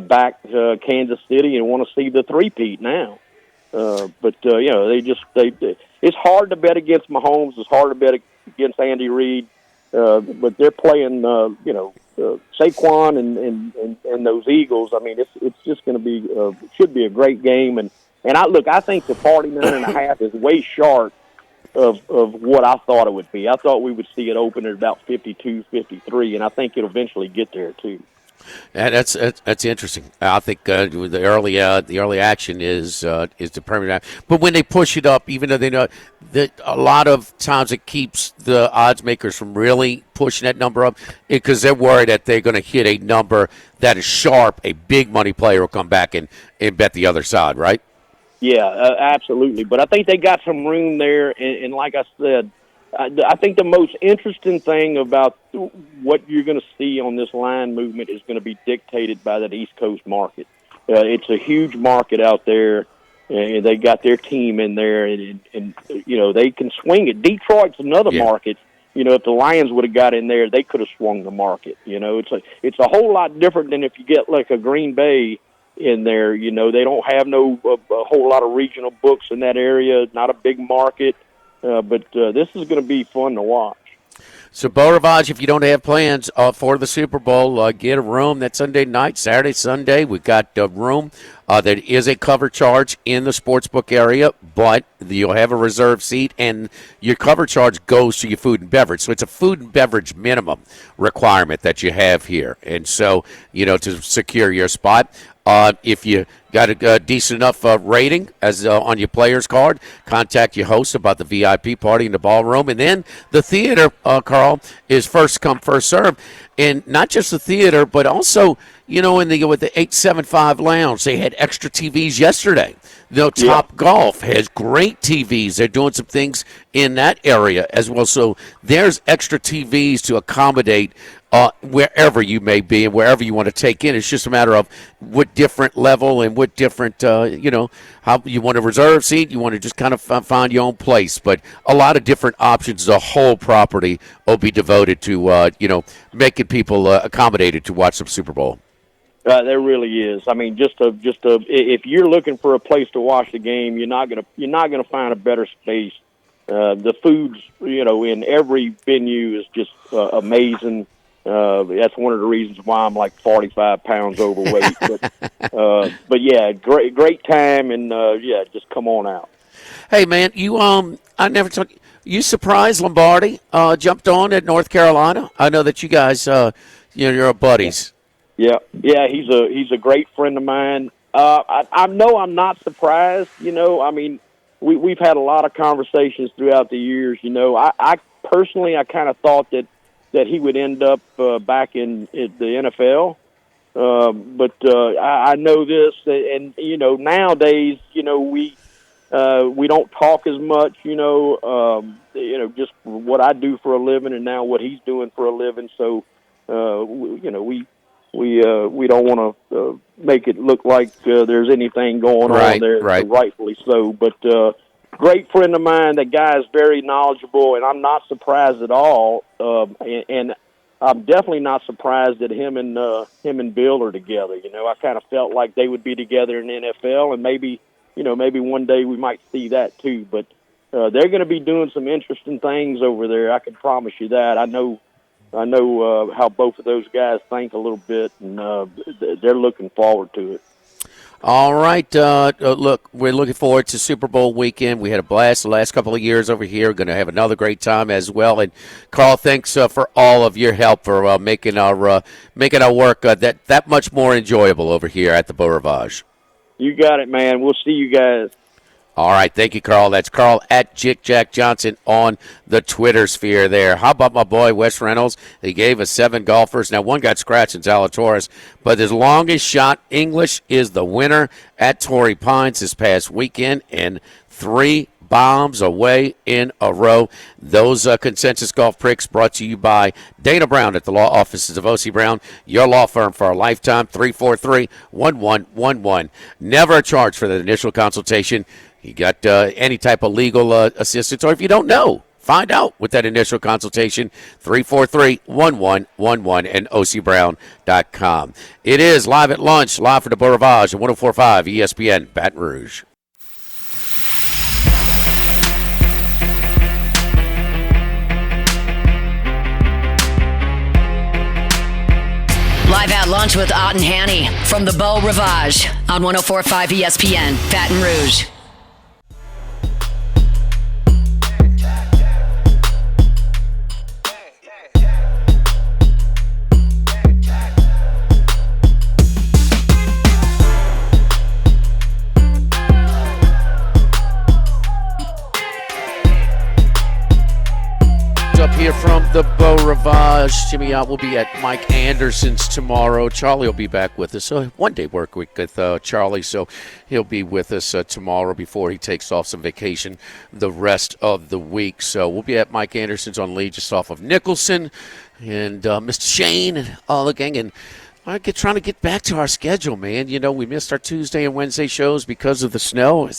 back Kansas City and want to see the three-peat now. But it's hard to bet against Mahomes. It's hard to bet against Andy Reid. But they're playing, Saquon and those Eagles. I mean, it's just going to be should be a great game. And I think the 49.5 is way short of what I thought it would be. I thought we would see it open at about 52, 53, and I think it'll eventually get there too. And that's interesting. I think the early action is the permanent. But when they push it up, even though they know that a lot of times it keeps the odds makers from really pushing that number up because they're worried that they're going to hit a number that is sharp. A big money player will come back and bet the other side, right? Yeah, absolutely. But I think they got some room there, and like I said, I think the most interesting thing about what you're going to see on this line movement is going to be dictated by that East Coast market. It's a huge market out there, and they got their team in there, and they can swing it. Detroit's another market. If the Lions would have got in there, they could have swung the market. It's a whole lot different than if you get like a Green Bay in there. They don't have a whole lot of regional books in that area. Not a big market. But this is going to be fun to watch. So, Bo Ravage, if you don't have plans for the Super Bowl, get a room that Sunday night, Saturday, Sunday. We've got a room that is a cover charge in the sportsbook area, but you'll have a reserved seat, and your cover charge goes to your food and beverage. So it's a food and beverage minimum requirement that you have here. And so, to secure your spot, if you got a decent enough rating as on your player's card, contact your host about the VIP party in the ballroom. And then the theater, Carl, is first come, first serve. And not just the theater, but also, with the 875 Lounge, they had extra TVs yesterday. Top Golf has great TVs. They're doing some things in that area as well. So there's extra TVs to accommodate wherever you may be and wherever you want to take in. It's just a matter of what different level and what different, how you want to reserve seat. You want to just kind of find your own place. But a lot of different options. The whole property will be devoted to, making people accommodated to watch some Super Bowl. There really is. I mean, if you're looking for a place to watch the game, you're not gonna find a better space. The foods, in every venue is just amazing. That's one of the reasons why I'm like 45 pounds overweight. But yeah, great time, and just come on out. Hey man, I never took. You surprised Lombardi jumped on at North Carolina. I know that you guys, you're buddies. Yeah, he's a great friend of mine. I know I'm not surprised. I mean, we've had a lot of conversations throughout the years. I personally, I kind of thought that he would end up back in the NFL. But I know this, and nowadays, we don't talk as much. Just what I do for a living, and now what he's doing for a living. So, we don't want to make it look like there's anything going on there, rightfully so. But great friend of mine. That guy is very knowledgeable, and I'm not surprised at all. And I'm definitely not surprised that him and Bill are together. I kind of felt like they would be together in the NFL, and maybe one day we might see that too. But they're going to be doing some interesting things over there. I can promise you that. I know how both of those guys think a little bit, and they're looking forward to it. All right. Look, we're looking forward to Super Bowl weekend. We had a blast the last couple of years over here. Going to have another great time as well. And Carl, thanks for all of your help for making our work that much more enjoyable over here at the Beau Rivage. You got it, man. We'll see you guys. All right, thank you, Carl. That's Carl at Jick Jack Johnson on the Twitter sphere there. How about my boy, Wes Reynolds? He gave us 7 golfers. Now, one got scratched in Zalatoris, but his longest shot, English, is the winner at Torrey Pines this past weekend, and 3 bombs away in a row. Those consensus golf picks brought to you by Dana Brown at the law offices of O.C. Brown, your law firm for a lifetime, 343-1111. Never a charge for the initial consultation. You got any type of legal assistance, or if you don't know, find out with that initial consultation, 343-1111 and ocbrown.com. It is Live at Lunch, live for the Beau Rivage at 104.5 ESPN Baton Rouge. Live at Lunch with Ott and Hanny from the Beau Rivage on 104.5 ESPN Baton Rouge. Up here from the Beau Rivage. Jimmy Ott will be at Mike Anderson's tomorrow. Charlie will be back with us. So one-day work week with Charlie, so he'll be with us tomorrow before he takes off some vacation the rest of the week. So we'll be at Mike Anderson's on Lee, just off of Nicholson, and Mr. Shane and all the gang. And trying to get back to our schedule, man. You know, we missed our Tuesday and Wednesday shows because of the snow.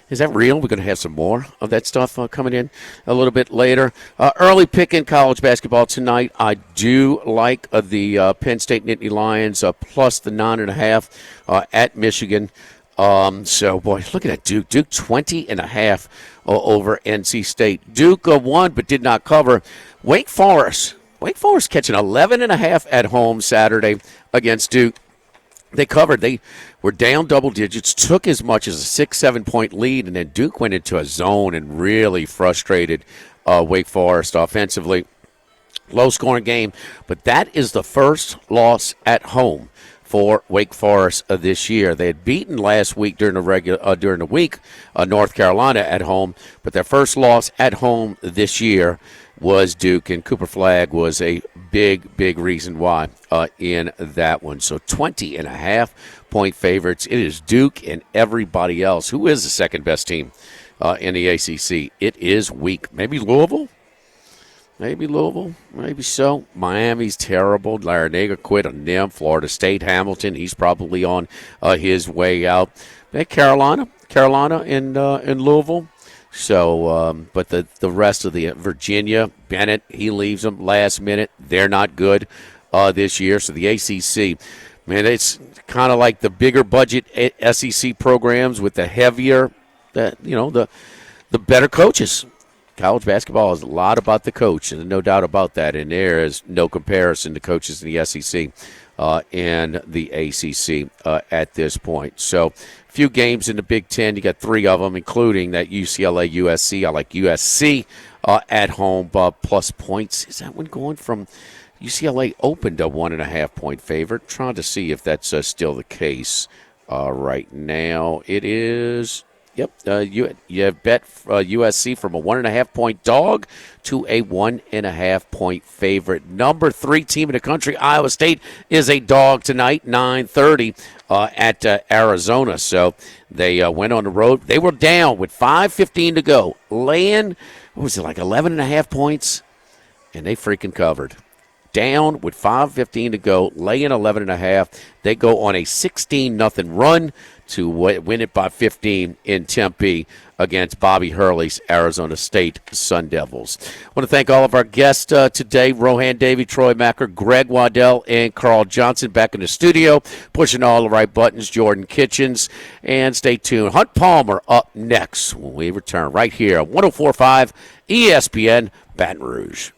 Is that real? We're going to have some more of that stuff coming in a little bit later. Early pick in college basketball tonight. I do like the Penn State Nittany Lions plus the 9.5 at Michigan. So, boy, look at that Duke. Duke 20.5 over NC State. Duke won but did not cover. Wake Forest catching 11.5 at home Saturday against Duke. They covered. They were down double digits, took as much as a 6-7 point lead, and then Duke went into a zone and really frustrated Wake Forest offensively. Low-scoring game, but that is the first loss at home for Wake Forest this year. They had beaten last week during the week North Carolina at home, but their first loss at home this year was Duke, and Cooper Flagg was a big reason why in that one. So 20.5 point favorites. It is Duke and everybody else. Who is the second best team in the ACC? It is weak. Maybe Louisville, maybe so. Miami's terrible. Larinaga quit on them. Florida State, Hamilton, he's probably on his way out. Carolina in Louisville. So, but the rest of the Virginia, Bennett, he leaves them last minute. They're not good this year. So the ACC, man, it's kind of like the bigger budget SEC programs with the heavier, the better coaches. College basketball is a lot about the coach, and no doubt about that. And there is no comparison to coaches in the SEC and the ACC at this point. So, a few games in the Big Ten. You got 3 of them, including that UCLA USC. I like USC at home plus points. Is that one going from UCLA opened a 1.5 point favorite? Trying to see if that's still the case right now. It is. Yep, you have bet USC from a 1.5 point dog to a 1.5 point favorite. Number 3 team in the country, Iowa State, is a dog tonight, 9:30 at Arizona. So they went on the road. They were down with 5:15 to go, laying, what was it, like 11.5 points, and they freaking covered. Down with 5:15 to go, laying 11.5. They go on a 16-0 run to win it by 15 in Tempe against Bobby Hurley's Arizona State Sun Devils. I want to thank all of our guests today, Rohan Davey, Troy Macker, Greg Waddell, and Carl Johnson back in the studio, pushing all the right buttons, Jordan Kitchens. And stay tuned. Hunt Palmer up next when we return right here on 104.5 ESPN Baton Rouge.